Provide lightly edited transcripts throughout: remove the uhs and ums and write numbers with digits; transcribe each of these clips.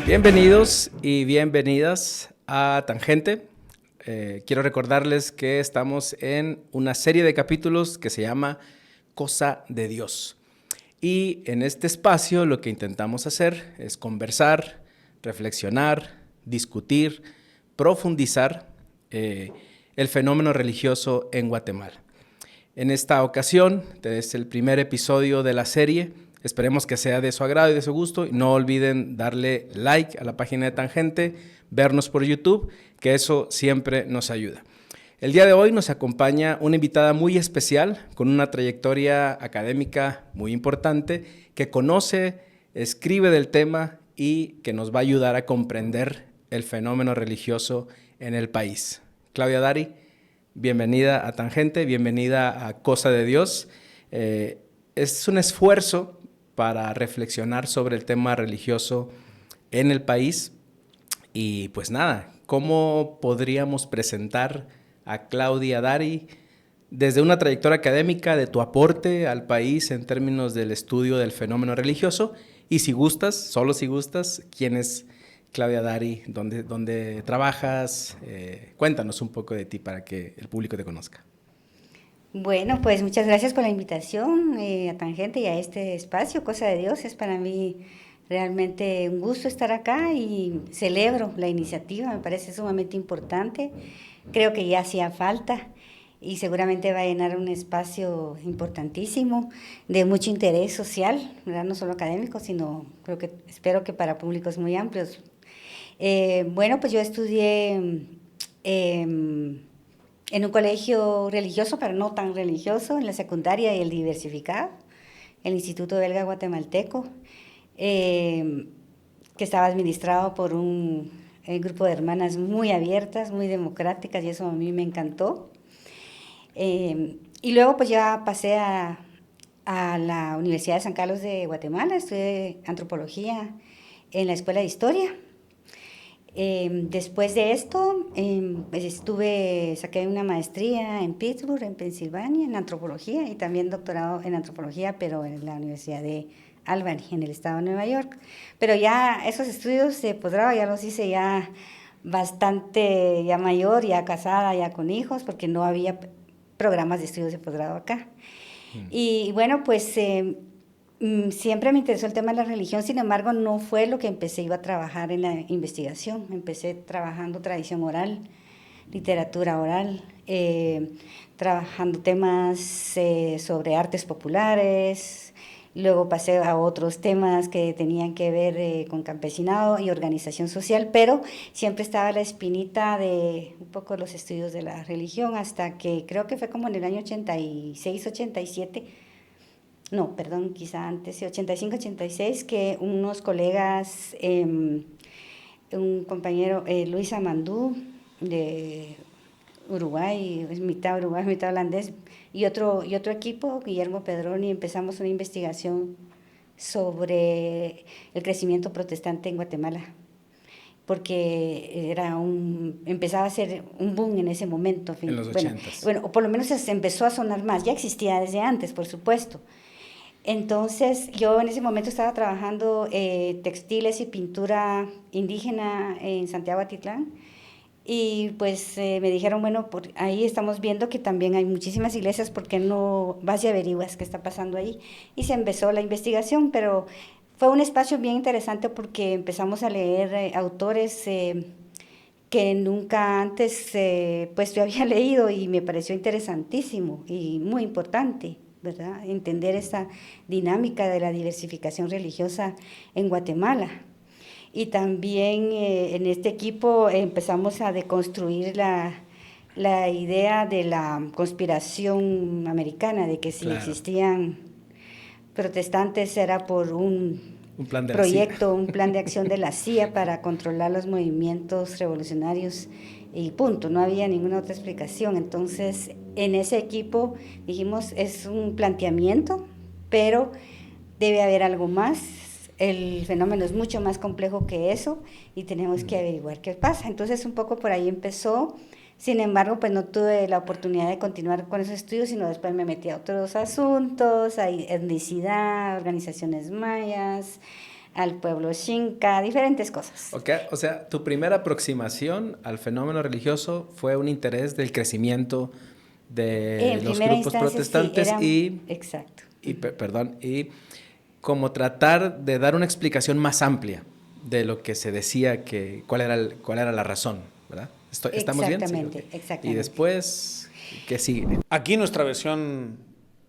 Bienvenidos y bienvenidas a Tangente. Quiero recordarles que estamos en una serie de capítulos que se llama Cosa de Dios. Y en este espacio lo que intentamos hacer es conversar, reflexionar, discutir, profundizar el fenómeno religioso en Guatemala. En esta ocasión, es el primer episodio de la serie. Esperemos que sea de su agrado y de su gusto. No olviden darle like a la página de Tangente, vernos por YouTube, que eso siempre nos ayuda. El día de hoy nos acompaña una invitada muy especial, con una trayectoria académica muy importante, que conoce, escribe del tema y que nos va a ayudar a comprender el fenómeno religioso en el país. Claudia Dari, bienvenida a Tangente, bienvenida a Cosa de Dios. Es un esfuerzo para reflexionar sobre el tema religioso en el país. Y pues nada, ¿cómo podríamos presentar a Claudia Dari desde una trayectoria académica, de tu aporte al país en términos del estudio del fenómeno religioso? Y si gustas, solo si gustas, ¿quién es Claudia Dari? ¿Dónde trabajas? Cuéntanos un poco de ti para que el público te conozca. Bueno, pues muchas gracias por la invitación a Tangente y a este espacio, Cosa de Dios. Es para mí realmente un gusto estar acá y celebro la iniciativa, me parece sumamente importante. Creo que ya hacía falta y seguramente va a llenar un espacio importantísimo de mucho interés social, ¿verdad? No solo académico, sino espero que para públicos muy amplios. Bueno, pues yo estudié en un colegio religioso, pero no tan religioso, en la secundaria y el diversificado, el Instituto Belga Guatemalteco, que estaba administrado por un grupo de hermanas muy abiertas, muy democráticas, y eso a mí me encantó. Y luego pues ya pasé a la Universidad de San Carlos de Guatemala, estudié antropología en la Escuela de Historia. Después de esto, saqué una maestría en Pittsburgh, en Pensilvania, en antropología, y también doctorado en antropología, pero en la Universidad de Albany, en el estado de Nueva York. Pero ya esos estudios de posgrado ya los hice ya bastante, ya mayor, ya casada, ya con hijos, porque no había programas de estudios de posgrado acá. Y bueno, pues siempre me interesó el tema de la religión, sin embargo, no fue lo que empecé yo a trabajar en la investigación. Empecé trabajando tradición oral, literatura oral, trabajando temas sobre artes populares. Luego pasé a otros temas que tenían que ver con campesinado y organización social, pero siempre estaba la espinita de un poco los estudios de la religión, hasta que creo que fue como en el año 86, 87, no, perdón, quizá antes, 85, 86, que unos colegas, un compañero, Luis Amandú, de Uruguay, es mitad uruguayo, mitad holandés, y otro equipo, Guillermo Pedroni, empezamos una investigación sobre el crecimiento protestante en Guatemala, porque empezaba a ser un boom en ese momento. En los 80s. Bueno, o por lo menos se empezó a sonar más, ya existía desde antes, por supuesto. Entonces, yo en ese momento estaba trabajando textiles y pintura indígena en Santiago Atitlán, y pues me dijeron, bueno, ahí estamos viendo que también hay muchísimas iglesias, ¿por qué no vas y averiguas qué está pasando ahí? Y se empezó la investigación, pero fue un espacio bien interesante porque empezamos a leer autores que nunca antes pues yo había leído, y me pareció interesantísimo y muy importante, ¿verdad? Entender esa dinámica de la diversificación religiosa en Guatemala. Y también en este equipo empezamos a deconstruir la idea de la conspiración americana, de que si existían protestantes era por un plan de proyecto, un plan de acción de la CIA para controlar los movimientos revolucionarios, y punto, no había ninguna otra explicación. Entonces, en ese equipo dijimos, es un planteamiento, pero debe haber algo más. El fenómeno es mucho más complejo que eso y tenemos que averiguar qué pasa. Entonces, un poco por ahí empezó. Sin embargo, pues no tuve la oportunidad de continuar con esos estudios, sino después me metí a otros asuntos, a etnicidad, organizaciones mayas, al pueblo xinca, diferentes cosas. Okay. O sea, tu primera aproximación al fenómeno religioso fue un interés del crecimiento de En los primera grupos instancia, sí, protestantes exacto. y como tratar de dar una explicación más amplia de lo que se decía cuál era la razón, ¿verdad? ¿Estamos bien? Sí, Exactamente, okay. exactamente. Y después, ¿qué sigue? Aquí nuestra versión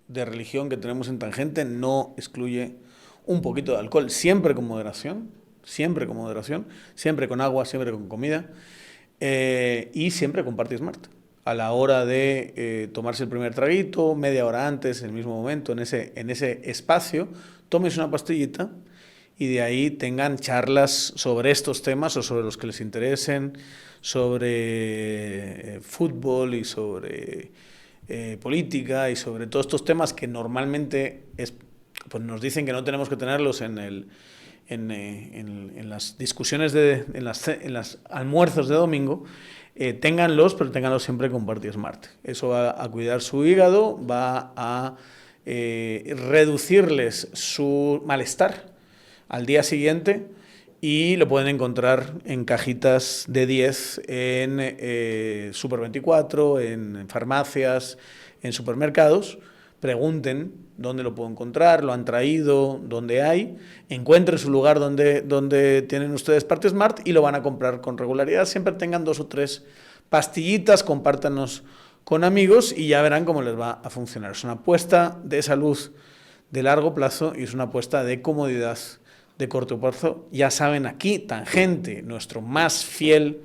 de religión que tenemos en Tangente no excluye un poquito de alcohol, siempre con moderación, siempre con agua, siempre con comida y siempre con Party Smart. A la hora de tomarse el primer traguito, media hora antes, en el mismo momento, en ese espacio, tómese una pastillita y de ahí tengan charlas sobre estos temas o sobre los que les interesen, sobre fútbol y sobre política y sobre todos estos temas que normalmente pues nos dicen que no tenemos que tenerlos en las discusiones, en las almuerzos de domingo. Ténganlos, pero ténganlos siempre con Party Smart. Eso va a cuidar su hígado, va a reducirles su malestar al día siguiente y lo pueden encontrar en cajitas de 10 en Super 24, en farmacias, en supermercados. Pregunten dónde lo puedo encontrar, lo han traído, dónde hay, encuentren su lugar donde tienen ustedes Party Smart y lo van a comprar con regularidad. Siempre tengan 2 o 3 pastillitas, compártanos con amigos y ya verán cómo les va a funcionar. Es una apuesta de salud de largo plazo y es una apuesta de comodidad de corto plazo. Ya saben, aquí Tangente, nuestro más fiel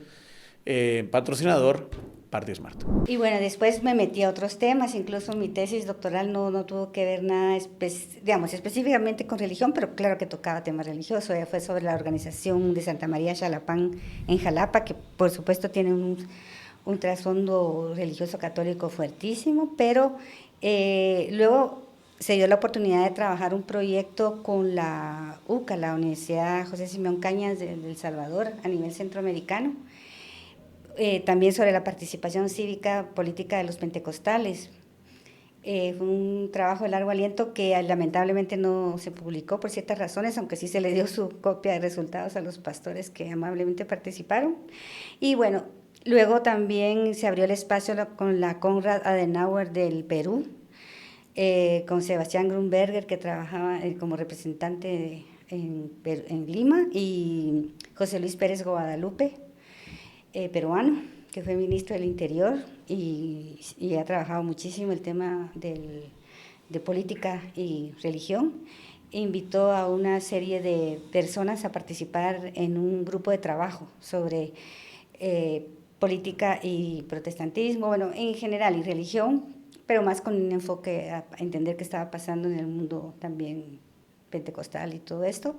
patrocinador, Party Smart. Y bueno, después me metí a otros temas, incluso mi tesis doctoral no tuvo que ver nada, digamos, específicamente con religión, pero claro que tocaba tema religioso. Fue sobre la organización de Santa María Xalapán en Jalapa, que por supuesto tiene un trasfondo religioso católico fuertísimo, pero luego se dio la oportunidad de trabajar un proyecto con la UCA, la Universidad José Simeón Cañas de El Salvador, a nivel centroamericano. También sobre la participación cívica política de los pentecostales. Fue un trabajo de largo aliento que lamentablemente no se publicó por ciertas razones, aunque sí se le dio su copia de resultados a los pastores que amablemente participaron. Y bueno, luego también se abrió el espacio con la Konrad Adenauer del Perú, con Sebastián Grunberger, que trabajaba como representante en Lima, y José Luis Pérez Guadalupe, peruano, que fue ministro del Interior y ha trabajado muchísimo el tema de política y religión. Invitó a una serie de personas a participar en un grupo de trabajo sobre política y protestantismo, bueno, en general, y religión, pero más con un enfoque a entender qué estaba pasando en el mundo también pentecostal y todo esto.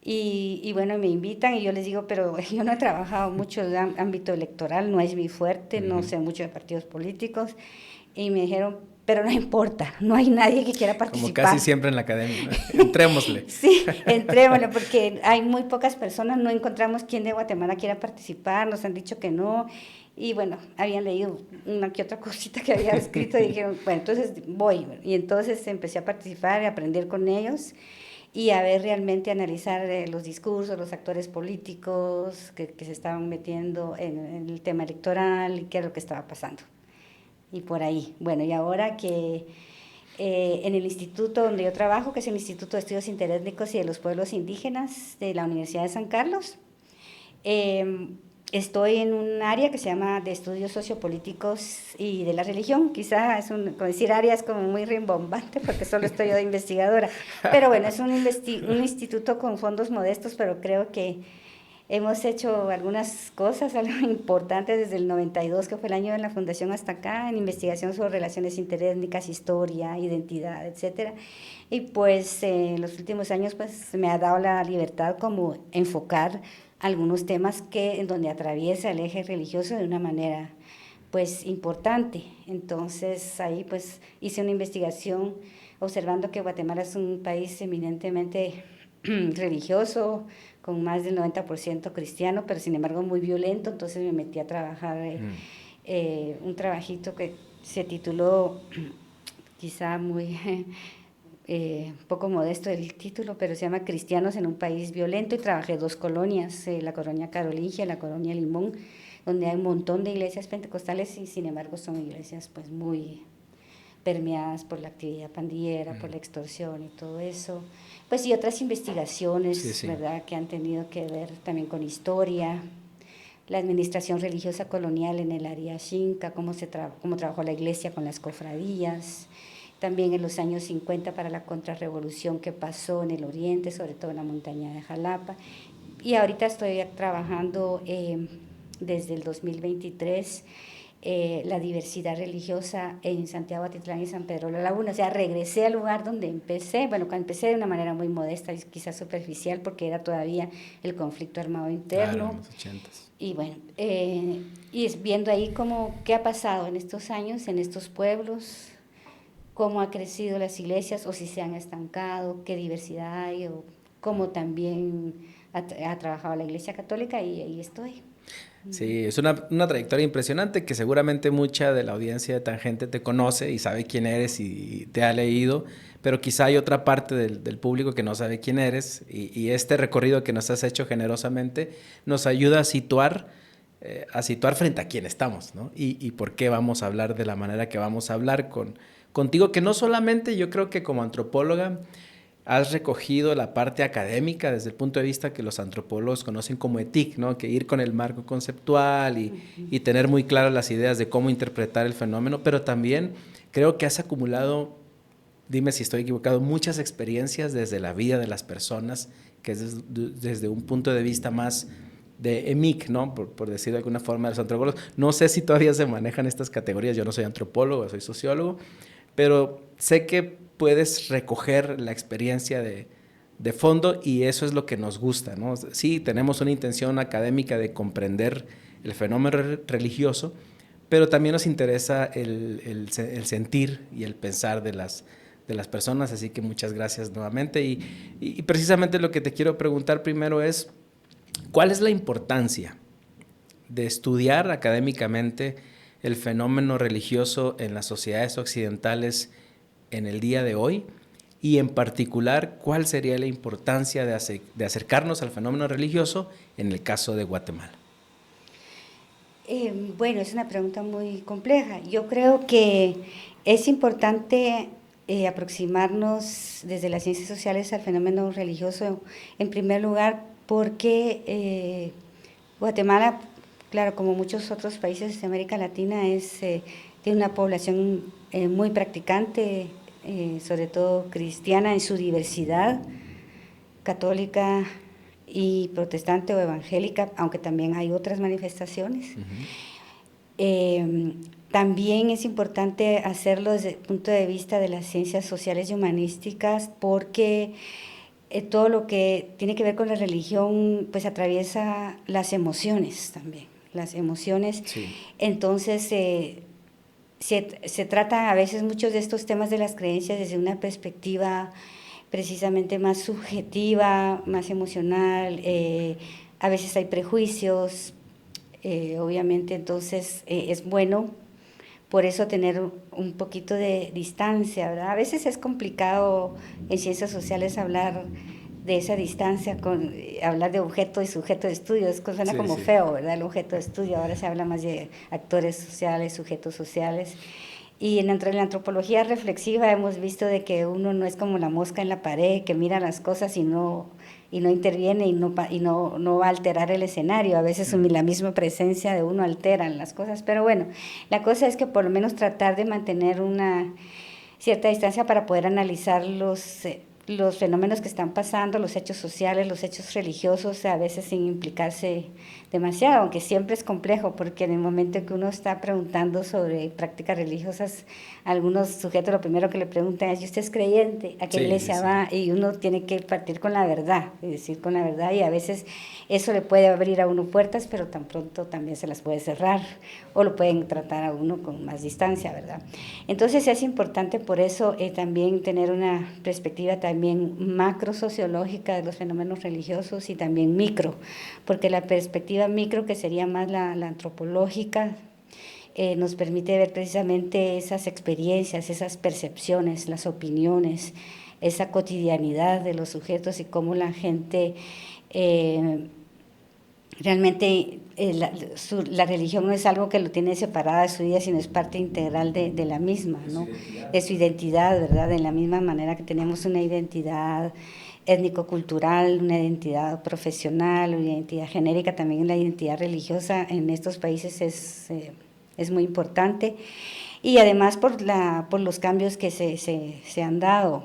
Y bueno, me invitan y yo les digo, pero yo no he trabajado mucho en el ámbito electoral, no es mi fuerte, no sé mucho de partidos políticos. Y me dijeron, pero no importa, no hay nadie que quiera participar. Como casi siempre en la academia, ¿no? Entrémosle. Sí, entrémosle, porque hay muy pocas personas, no encontramos quién de Guatemala quiera participar, nos han dicho que no. Y bueno, habían leído una que otra cosita que había escrito y dijeron, bueno, entonces voy. Y entonces empecé a participar y a aprender con ellos y a ver realmente, analizar los discursos, los actores políticos que se estaban metiendo en el tema electoral y qué es lo que estaba pasando. Y por ahí, bueno, y ahora que en el instituto donde yo trabajo, que es el Instituto de Estudios Interétnicos y de los Pueblos Indígenas de la Universidad de San Carlos, estoy en un área que se llama de estudios sociopolíticos y de la religión. Quizá decir área es como muy rimbombante porque solo estoy yo de investigadora. Pero bueno, es un instituto con fondos modestos, pero creo que hemos hecho algunas cosas, algo importante desde el 92, que fue el año de la fundación, hasta acá, en investigación sobre relaciones interétnicas, historia, identidad, etcétera. Y pues en los últimos años pues me ha dado la libertad como enfocar algunos temas en donde atraviesa el eje religioso de una manera pues importante. Entonces ahí pues hice una investigación observando que Guatemala es un país eminentemente religioso, con más del 90% cristiano, pero sin embargo muy violento. Entonces me metí a trabajar un trabajito que se tituló, quizá muy poco modesto el título, pero se llama Cristianos en un país violento, y trabajé 2 colonias, la colonia Carolingia y la colonia Limón, donde hay un montón de iglesias pentecostales y sin embargo son iglesias pues muy permeadas por la actividad pandillera, por la extorsión y todo eso. Pues y otras investigaciones, Sí. ¿verdad?, que han tenido que ver también con historia, la administración religiosa colonial en el área Xinca, cómo trabajó la iglesia con las cofradías, también en los años 50 para la contrarrevolución que pasó en el oriente, sobre todo en la montaña de Jalapa. Y ahorita estoy trabajando desde el 2023 la diversidad religiosa en Santiago Atitlán y San Pedro La Laguna. O sea, regresé al lugar donde empecé, bueno, empecé de una manera muy modesta y quizás superficial porque era todavía el conflicto armado interno. Claro, en los 80s. Y bueno, y es viendo ahí cómo, qué ha pasado en estos años, en estos pueblos, cómo ha crecido las iglesias o si se han estancado, qué diversidad hay o cómo también ha trabajado la Iglesia Católica, y ahí estoy. Sí, es una trayectoria impresionante que seguramente mucha de la audiencia de Tangente te conoce y sabe quién eres y te ha leído, pero quizá hay otra parte del público que no sabe quién eres, y este recorrido que nos has hecho generosamente nos ayuda a situar frente a quién estamos, ¿no? Y por qué vamos a hablar de la manera que vamos a hablar contigo, que no solamente yo creo que como antropóloga has recogido la parte académica desde el punto de vista que los antropólogos conocen como ETIC, ¿no? Que ir con el marco conceptual y tener muy claras las ideas de cómo interpretar el fenómeno, pero también creo que has acumulado, dime si estoy equivocado, muchas experiencias desde la vida de las personas, que es desde un punto de vista más de EMIC, ¿no? Por decir de alguna forma, de los antropólogos. No sé si todavía se manejan estas categorías, yo no soy antropólogo, soy sociólogo, pero sé que puedes recoger la experiencia de fondo, y eso es lo que nos gusta, ¿no? Sí, tenemos una intención académica de comprender el fenómeno religioso, pero también nos interesa el sentir y el pensar de las personas, así que muchas gracias nuevamente. Y precisamente lo que te quiero preguntar primero es, ¿cuál es la importancia de estudiar académicamente el fenómeno religioso en las sociedades occidentales en el día de hoy? Y en particular, ¿cuál sería la importancia de acercarnos al fenómeno religioso en el caso de Guatemala? Bueno, es una pregunta muy compleja. Yo creo que es importante aproximarnos desde las ciencias sociales al fenómeno religioso, en primer lugar, porque Guatemala, claro, como muchos otros países de América Latina, tiene una población muy practicante, sobre todo cristiana en su diversidad, católica y protestante o evangélica, aunque también hay otras manifestaciones. También es importante hacerlo desde el punto de vista de las ciencias sociales y humanísticas, porque todo lo que tiene que ver con la religión pues atraviesa las emociones también, las emociones. Sí. Entonces se trata a veces muchos de estos temas de las creencias desde una perspectiva precisamente más subjetiva, más emocional. A veces hay prejuicios, obviamente, entonces es bueno por eso tener un poquito de distancia, ¿verdad? A veces es complicado en ciencias sociales hablar de esa distancia, hablar de objeto y sujeto de estudio, suena como feo, ¿verdad? El objeto de estudio, ahora se habla más de actores sociales, sujetos sociales. Y en la antropología reflexiva hemos visto de que uno no es como la mosca en la pared, que mira las cosas y no interviene y no va a alterar el escenario. A veces la misma presencia de uno altera las cosas, pero bueno, la cosa es que por lo menos tratar de mantener una cierta distancia para poder analizar los fenómenos que están pasando, los hechos sociales, los hechos religiosos, a veces sin implicarse demasiado, aunque siempre es complejo, porque en el momento que uno está preguntando sobre prácticas religiosas, a algunos sujetos lo primero que le preguntan es: ¿y usted es creyente? ¿A qué iglesia va? Y uno tiene que partir con la verdad, es decir, con la verdad, y a veces eso le puede abrir a uno puertas, pero tan pronto también se las puede cerrar, o lo pueden tratar a uno con más distancia, ¿verdad? Entonces es importante por eso también tener una perspectiva también macro sociológica de los fenómenos religiosos y también micro, porque la perspectiva micro, que sería más la antropológica, nos permite ver precisamente esas experiencias, esas percepciones, las opiniones, esa cotidianidad de los sujetos y cómo la gente realmente la religión no es algo que lo tiene separada de su vida, sino es parte integral de la misma, ¿no? De su identidad, ¿verdad? De la misma manera que tenemos una identidad étnico-cultural, una identidad profesional, una identidad genérica, también la identidad religiosa en estos países es muy importante. Y además por los cambios que se han dado.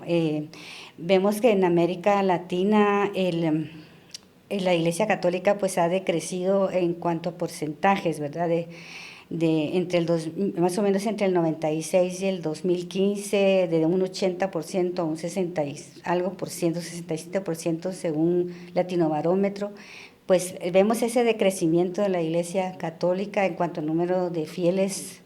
Vemos que en América Latina la Iglesia Católica pues ha decrecido en cuanto a porcentajes, ¿verdad? Más o menos entre el 96 y el 2015, de un 80% a un 60 y algo por ciento, 67% según Latinobarómetro. Pues vemos ese decrecimiento de la Iglesia Católica en cuanto al número de fieles,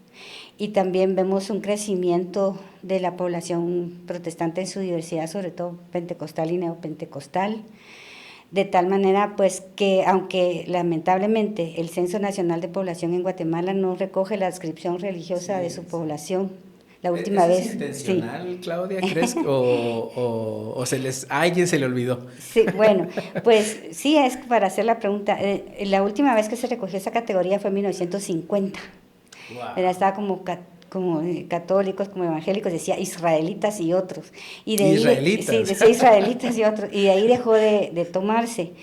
y también vemos un crecimiento de la población protestante en su diversidad, sobre todo pentecostal y neopentecostal, de tal manera pues que aunque lamentablemente el Censo Nacional de Población en Guatemala no recoge la adscripción religiosa de su población, la última ¿Eso vez... es intencional, sí. Claudia, crees? ¿O a alguien se le olvidó? Sí, bueno, pues sí, es para hacer la pregunta. La última vez que se recogió esa categoría fue en 1950. Wow. Estaba como católicos, como evangélicos, decía israelitas y otros. Y de israelitas. Ahí, sí, decía israelitas y otros. Y de ahí dejó de tomarse.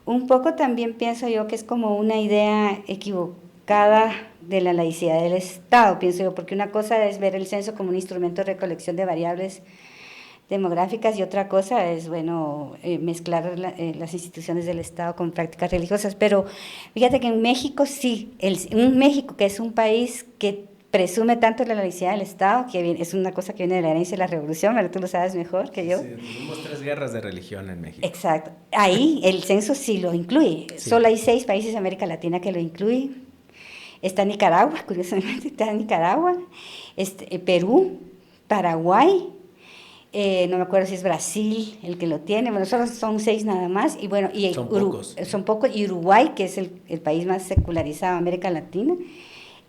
Un poco también pienso yo que es como una idea equivocada de la laicidad del Estado, pienso yo, porque una cosa es ver el censo como un instrumento de recolección de variables demográficas y otra cosa es, bueno, mezclar las instituciones del Estado con prácticas religiosas. Pero fíjate que en México sí, un México que es un país que presume tanto la laicidad del Estado, que es una cosa que viene de la herencia de la Revolución, pero tú lo sabes mejor que yo. Sí, tuvimos 3 guerras de religión en México. Exacto. Ahí el censo sí lo incluye. Sí. Solo hay 6 países de América Latina que lo incluyen. Está Nicaragua, curiosamente está Nicaragua, Perú, Paraguay, no me acuerdo si es Brasil el que lo tiene, bueno, solo son 6 nada más, y bueno, y son pocos, y Uruguay, que es el país más secularizado de América Latina,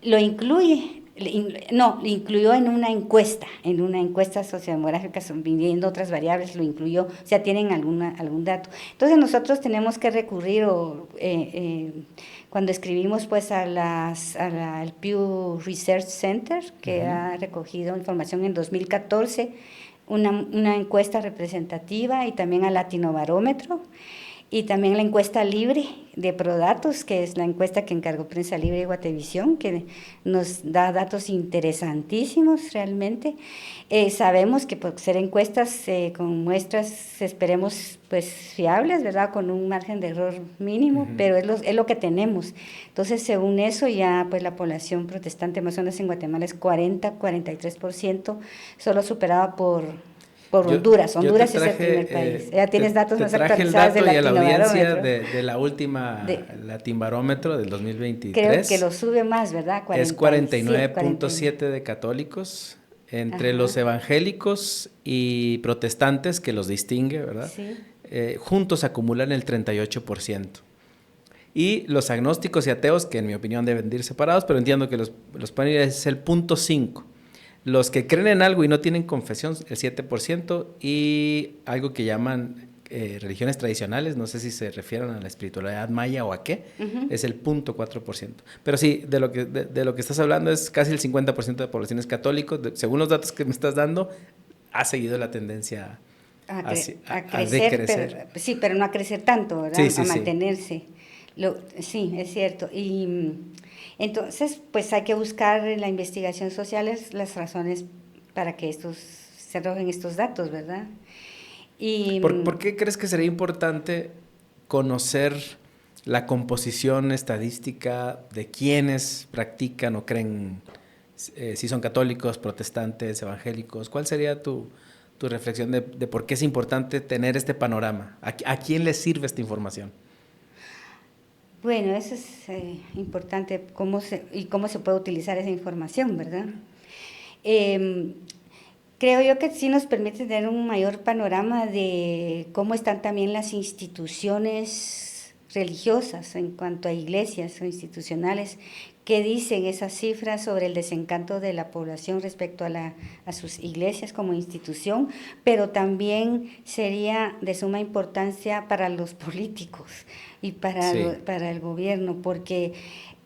lo incluye, lo incluyó en una encuesta sociodemográfica, viendo otras variables, lo incluyó, o sea, tienen algún dato. Entonces nosotros tenemos que recurrir, cuando escribimos pues al Pew Research Center, que ha recogido información en 2014, una encuesta representativa, y también al Latinobarómetro, y también la encuesta libre de Prodatos, que es la encuesta que encargó Prensa Libre y Guatevisión, que nos da datos interesantísimos realmente. Sabemos que por ser encuestas con muestras, esperemos, pues fiables, ¿verdad?, con un margen de error mínimo, pero es lo que tenemos. Entonces, según eso, ya pues la población protestante más o menos en Guatemala es 43%, solo superada por Honduras. Honduras es el primer país. Ya tienes datos más actualizados del Latinobarómetro. Y a la audiencia de la última Latinobarómetro del 2023. Creo que lo sube más, ¿verdad? Es 49.7 de católicos, entre los evangélicos y protestantes, que los distingue, ¿verdad? Sí. Juntos acumulan el 38%. Y los agnósticos y ateos, que en mi opinión deben de ir separados, pero entiendo que los paneles es el 0.5%. Los que creen en algo y no tienen confesión, el 7%, y algo que llaman religiones tradicionales, no sé si se refieren a la espiritualidad maya o a qué, es el 0.4%. Pero sí, de lo que estás hablando es casi el 50% de población es católico. según los datos que me estás dando, ha seguido la tendencia a decrecer. Pero no a crecer tanto, ¿verdad? Sí, a mantenerse. Sí, es cierto. Y entonces, pues hay que buscar en la investigación social las razones para que se arrojen estos datos, ¿verdad? Y, ¿Por qué crees que sería importante conocer la composición estadística de quienes practican o creen, si son católicos, protestantes, evangélicos? ¿Cuál sería tu reflexión de por qué es importante tener este panorama? ¿A quién le sirve esta información? Bueno, eso es importante, cómo se puede utilizar esa información, ¿verdad? Creo yo que sí nos permite tener un mayor panorama de cómo están también las instituciones religiosas en cuanto a iglesias o institucionales qué dicen esas cifras sobre el desencanto de la población respecto a sus iglesias como institución, pero también sería de suma importancia para los políticos y para el gobierno, porque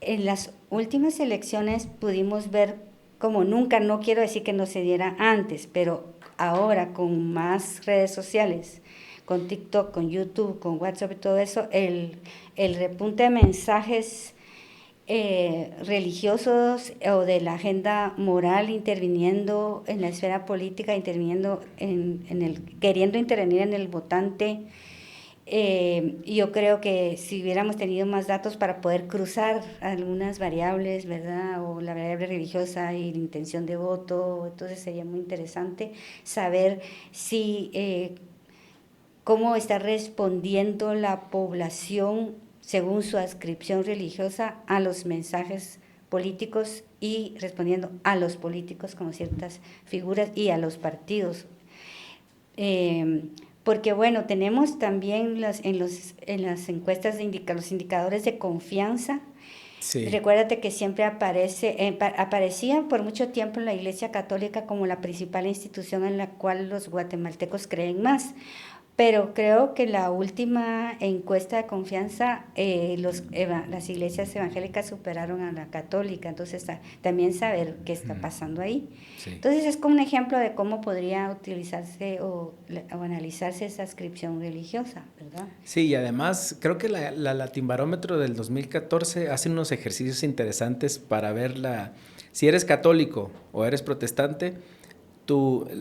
en las últimas elecciones pudimos ver como nunca, no quiero decir que no se diera antes, pero ahora con más redes sociales, con TikTok, con YouTube, con WhatsApp y todo eso, el repunte de mensajes religiosos o de la agenda moral interviniendo en la esfera política, interviniendo queriendo intervenir en el votante. Yo creo que si hubiéramos tenido más datos para poder cruzar algunas variables, ¿verdad? O la variable religiosa y la intención de voto, entonces sería muy interesante saber si cómo está respondiendo la población según su adscripción religiosa a los mensajes políticos y respondiendo a los políticos como ciertas figuras y a los partidos. Porque bueno, tenemos también en las encuestas los indicadores de confianza. Sí. Recuérdate que siempre aparecía por mucho tiempo la Iglesia Católica como la principal institución en la cual los guatemaltecos creen más. Pero creo que la última encuesta de confianza, las iglesias evangélicas superaron a la católica, entonces también saber qué está pasando ahí. Sí. Entonces es como un ejemplo de cómo podría utilizarse o analizarse esa adscripción religiosa, ¿verdad? Sí, y además creo que la Latinbarómetro del 2014 hace unos ejercicios interesantes para ver si eres católico o eres protestante.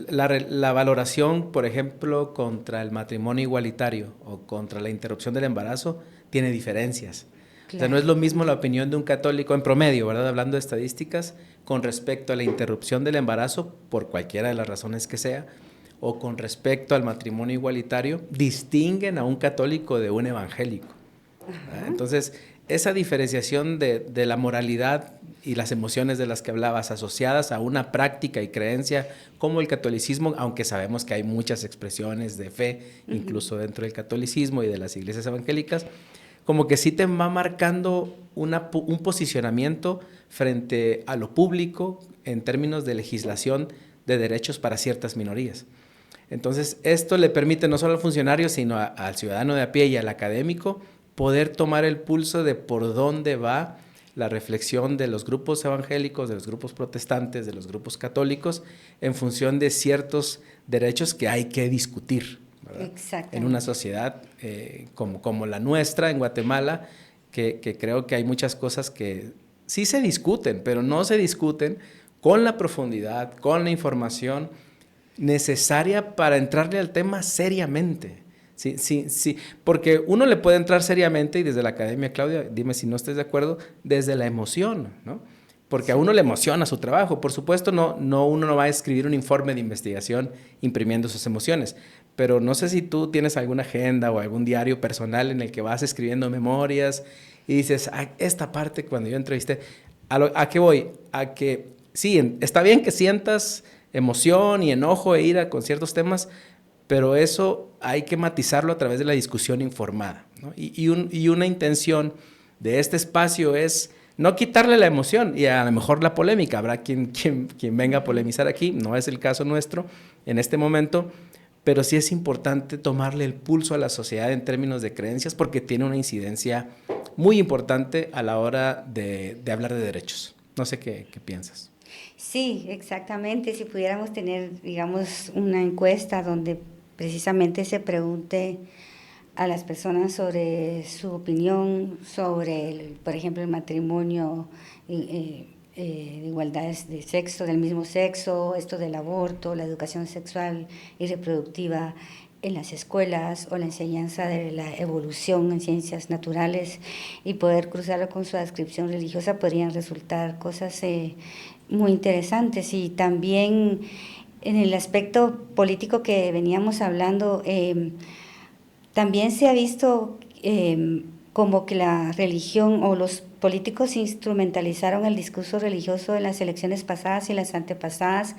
La valoración, por ejemplo, contra el matrimonio igualitario o contra la interrupción del embarazo tiene diferencias. Claro. O sea, no es lo mismo la opinión de un católico en promedio, ¿verdad? Hablando de estadísticas, con respecto a la interrupción del embarazo, por cualquiera de las razones que sea, o con respecto al matrimonio igualitario, distinguen a un católico de un evangélico. Entonces, esa diferenciación de la moralidad y las emociones de las que hablabas asociadas a una práctica y creencia como el catolicismo, aunque sabemos que hay muchas expresiones de fe, incluso dentro del catolicismo y de las iglesias evangélicas, como que sí te va marcando un posicionamiento frente a lo público en términos de legislación de derechos para ciertas minorías. Entonces, esto le permite no solo al funcionario, sino al ciudadano de a pie y al académico poder tomar el pulso de por dónde va la reflexión de los grupos evangélicos, de los grupos protestantes, de los grupos católicos, en función de ciertos derechos que hay que discutir, ¿verdad? En una sociedad como la nuestra, en Guatemala, que creo que hay muchas cosas que sí se discuten, pero no se discuten con la profundidad, con la información necesaria para entrarle al tema seriamente. Sí, porque uno le puede entrar seriamente, y desde la academia, Claudia, dime si no estés de acuerdo, desde la emoción, ¿no? Porque a uno le emociona su trabajo. Por supuesto, uno no va a escribir un informe de investigación imprimiendo sus emociones, pero no sé si tú tienes alguna agenda o algún diario personal en el que vas escribiendo memorias y dices, esta parte cuando yo entrevisté, ¿a qué voy? A que sí, está bien que sientas emoción y enojo e ira con ciertos temas, pero eso hay que matizarlo a través de la discusión informada, ¿no? Y una intención de este espacio es no quitarle la emoción y a lo mejor la polémica. Habrá quien venga a polemizar aquí, no es el caso nuestro en este momento, pero sí es importante tomarle el pulso a la sociedad en términos de creencias porque tiene una incidencia muy importante a la hora de hablar de derechos. No sé qué piensas. Sí, exactamente. Si pudiéramos tener, digamos, una encuesta donde precisamente se pregunte a las personas sobre su opinión sobre, por ejemplo, el matrimonio, igualdades de sexo, del mismo sexo, esto del aborto, la educación sexual y reproductiva en las escuelas o la enseñanza de la evolución en ciencias naturales y poder cruzarlo con su adscripción religiosa podrían resultar cosas muy interesantes. Y también en el aspecto político que veníamos hablando, también se ha visto como que la religión o los políticos instrumentalizaron el discurso religioso en las elecciones pasadas y las antepasadas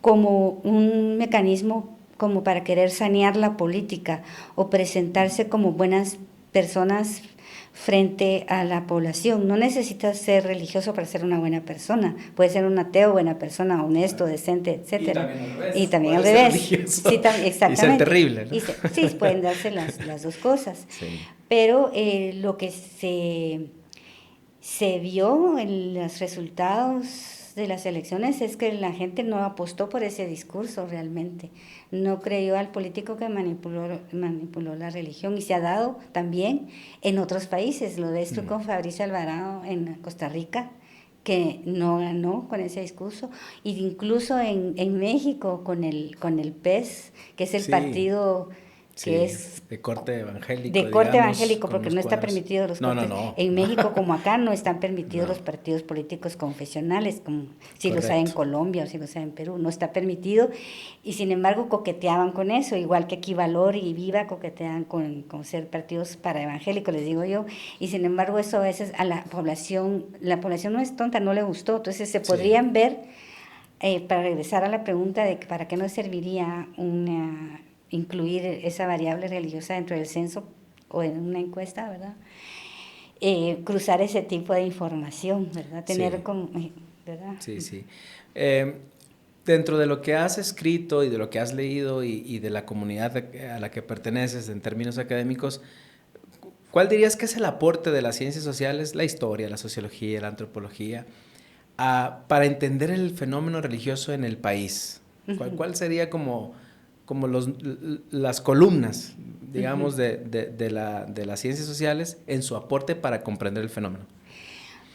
como un mecanismo como para querer sanear la política o presentarse como buenas personas frente a la población. No necesitas ser religioso para ser una buena persona. Puedes ser un ateo, buena persona, honesto, decente, etcétera. Y también al revés. Sí, exactamente. Y ser terrible, ¿no? Sí, pueden darse las dos cosas. Sí. Pero lo que se vio en los resultados de las elecciones es que la gente no apostó por ese discurso realmente, no creyó al político que manipuló la religión, y se ha dado también en otros países. Lo ves tú con Fabricio Alvarado en Costa Rica, que no ganó con ese discurso, e incluso en México con el PES, que es el partido que es de corte evangélico. De corte digamos, evangélico, porque no está permitido los cortes. No. En México, como acá, no están permitidos los partidos políticos confesionales, como si los hay en Colombia o si los hay en Perú, no está permitido. Y sin embargo, coqueteaban con eso, igual que aquí Valor y Viva coquetean con ser partidos para evangélicos, les digo yo. Y sin embargo, eso a veces a la población no es tonta, no le gustó. Entonces, se podrían ver, para regresar a la pregunta de para qué nos serviría incluir esa variable religiosa dentro del censo o en una encuesta, ¿verdad? Cruzar ese tipo de información, ¿verdad? Tener como, ¿verdad? Sí. Dentro de lo que has escrito y de lo que has leído y de la comunidad a la que perteneces en términos académicos, ¿cuál dirías que es el aporte de las ciencias sociales, la historia, la sociología, la antropología, para entender el fenómeno religioso en el país? ¿Cuál sería como las columnas, digamos, de las ciencias sociales en su aporte para comprender el fenómeno?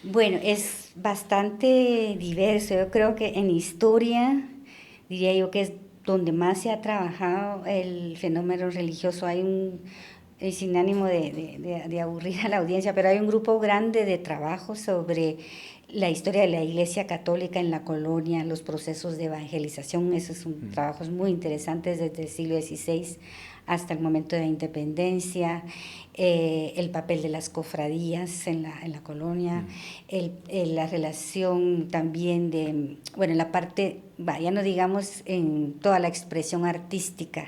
Bueno, es bastante diverso. Yo creo que en historia, diría yo que es donde más se ha trabajado el fenómeno religioso. Sin ánimo de aburrir a la audiencia, pero hay un grupo grande de trabajo sobre la historia de la Iglesia Católica en la colonia, los procesos de evangelización. Esos son trabajos muy interesantes desde el siglo XVI hasta el momento de la independencia, el papel de las cofradías en la colonia, la relación también la parte, ya no digamos en toda la expresión artística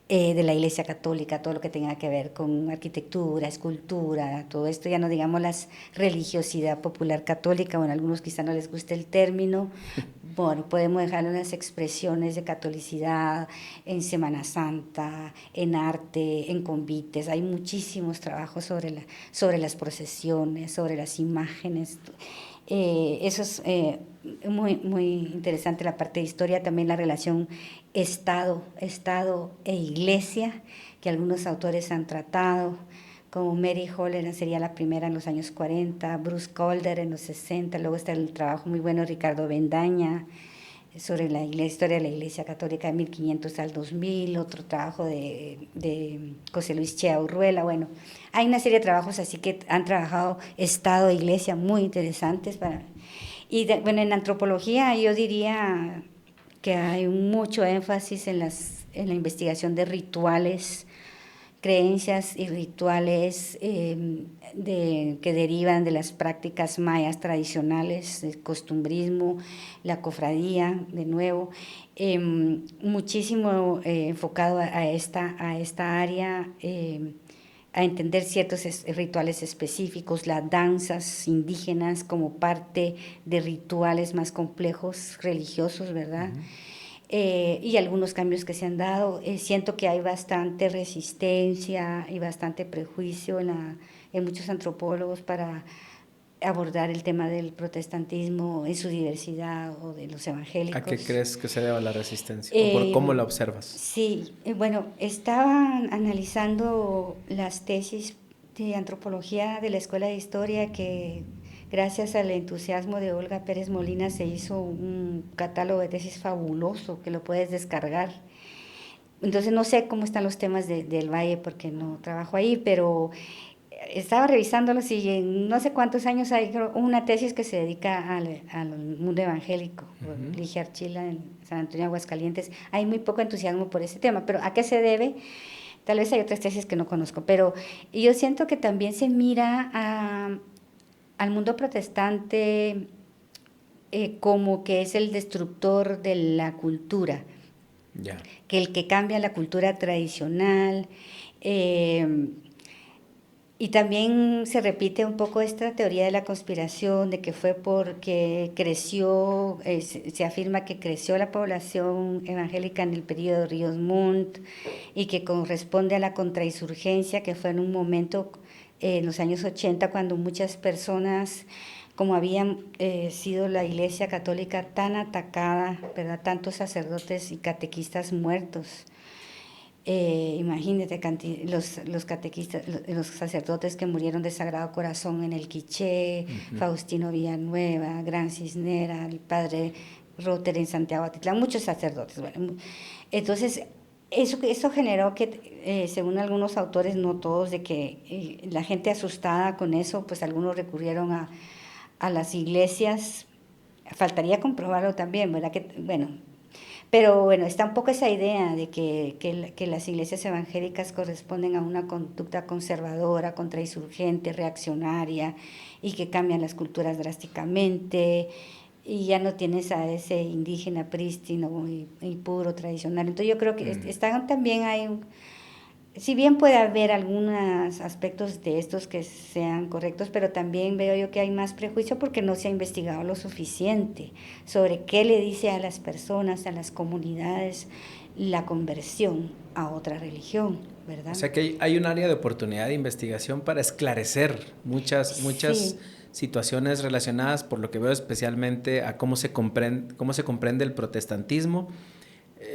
de la Iglesia Católica, todo lo que tenga que ver con arquitectura, escultura, todo esto, ya no digamos la religiosidad popular católica. Bueno, a algunos quizá no les guste el término. Bueno, podemos dejar unas expresiones de catolicidad en Semana Santa, en arte, en convites. Hay muchísimos trabajos sobre las procesiones, sobre las imágenes. Eso es muy interesante, la parte de historia. También la relación Estado e Iglesia, que algunos autores han tratado, como Mary Holland sería la primera en los años 40, Bruce Calder en los 60, luego está el trabajo muy bueno de Ricardo Bendaña sobre la historia de la Iglesia Católica de 1500 al 2000, otro trabajo de José Luis Chea Urruela. Bueno, hay una serie de trabajos así que han trabajado Estado e Iglesia muy interesantes en antropología yo diría que hay mucho énfasis en la investigación de rituales, creencias y rituales que derivan de las prácticas mayas tradicionales, el costumbrismo, la cofradía, de nuevo, muchísimo enfocado a esta área, a entender ciertos rituales específicos, las danzas indígenas como parte de rituales más complejos religiosos, ¿verdad? Y algunos cambios que se han dado. Siento que hay bastante resistencia y bastante prejuicio en muchos antropólogos para abordar el tema del protestantismo en su diversidad o de los evangélicos. ¿A qué crees que se deba la resistencia? ¿O por cómo la observas? Sí, bueno, estaba analizando las tesis de antropología de la Escuela de Historia, que gracias al entusiasmo de Olga Pérez Molina se hizo un catálogo de tesis fabuloso que lo puedes descargar. Entonces no sé cómo están los temas del Valle porque no trabajo ahí, pero estaba revisándolos y en no sé cuántos años hay una tesis que se dedica al mundo evangélico, Ligia Archila en San Antonio, Aguascalientes. Hay muy poco entusiasmo por ese tema, pero ¿a qué se debe? Tal vez hay otras tesis que no conozco, pero yo siento que también se mira al mundo protestante como que es el destructor de la cultura, que el que cambia la cultura tradicional, Y también se repite un poco esta teoría de la conspiración, de que fue porque creció, se afirma que creció la población evangélica en el periodo de Ríos Montt y que corresponde a la contrainsurgencia, que fue en un momento, en los años 80, cuando muchas personas, como habían sido la Iglesia Católica tan atacada, ¿verdad? Tantos sacerdotes y catequistas muertos. Imagínate los catequistas, los sacerdotes que murieron de Sagrado Corazón en el Quiché, Faustino Villanueva, Gran Cisnera, el padre Rotter en Santiago Atitlán, muchos sacerdotes. Bueno, entonces, eso generó que, según algunos autores, no todos, de que la gente asustada con eso, pues algunos recurrieron a las iglesias. Faltaría comprobarlo también, ¿verdad? Que, bueno, pero bueno, está un poco esa idea de que las iglesias evangélicas corresponden a una conducta conservadora, contrainsurgente, reaccionaria, y que cambian las culturas drásticamente, y ya no tienes a ese indígena prístino y puro tradicional. Entonces yo creo que también hay si bien puede haber algunos aspectos de estos que sean correctos, pero también veo yo que hay más prejuicio porque no se ha investigado lo suficiente sobre qué le dice a las personas, a las comunidades, la conversión a otra religión, ¿verdad? O sea que hay un área de oportunidad de investigación para esclarecer muchas Sí. situaciones relacionadas, por lo que veo, especialmente a cómo se comprende el protestantismo,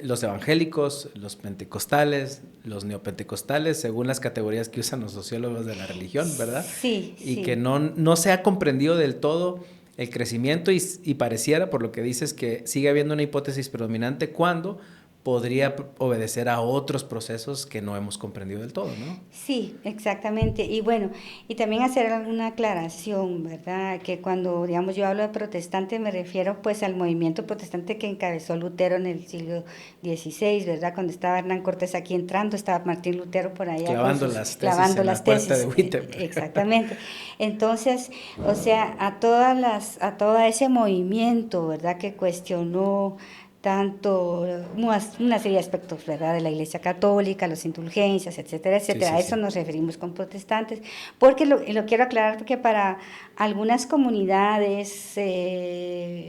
los evangélicos, los pentecostales, los neopentecostales, según las categorías que usan los sociólogos de la religión, ¿verdad? Sí, Y sí. que no se ha comprendido del todo el crecimiento y pareciera, por lo que dices, que sigue habiendo una hipótesis predominante cuando podría obedecer a otros procesos que no hemos comprendido del todo, ¿no? Sí, exactamente. Y bueno, y también hacer alguna aclaración, ¿verdad? Que cuando, digamos, yo hablo de protestante me refiero pues al movimiento protestante que encabezó Lutero en el siglo XVI, ¿verdad? Cuando estaba Hernán Cortés aquí entrando, estaba Martín Lutero por allá Clavando las tesis clavando en las la puerta de tesis. Wittenberg. Exactamente. Entonces, o sea, a todo ese movimiento, ¿verdad? Que cuestionó tanto una serie de aspectos, ¿verdad? De la Iglesia Católica, las indulgencias, etcétera, etcétera. Sí, A sí, eso sí. nos referimos con protestantes, porque lo quiero aclarar porque para algunas comunidades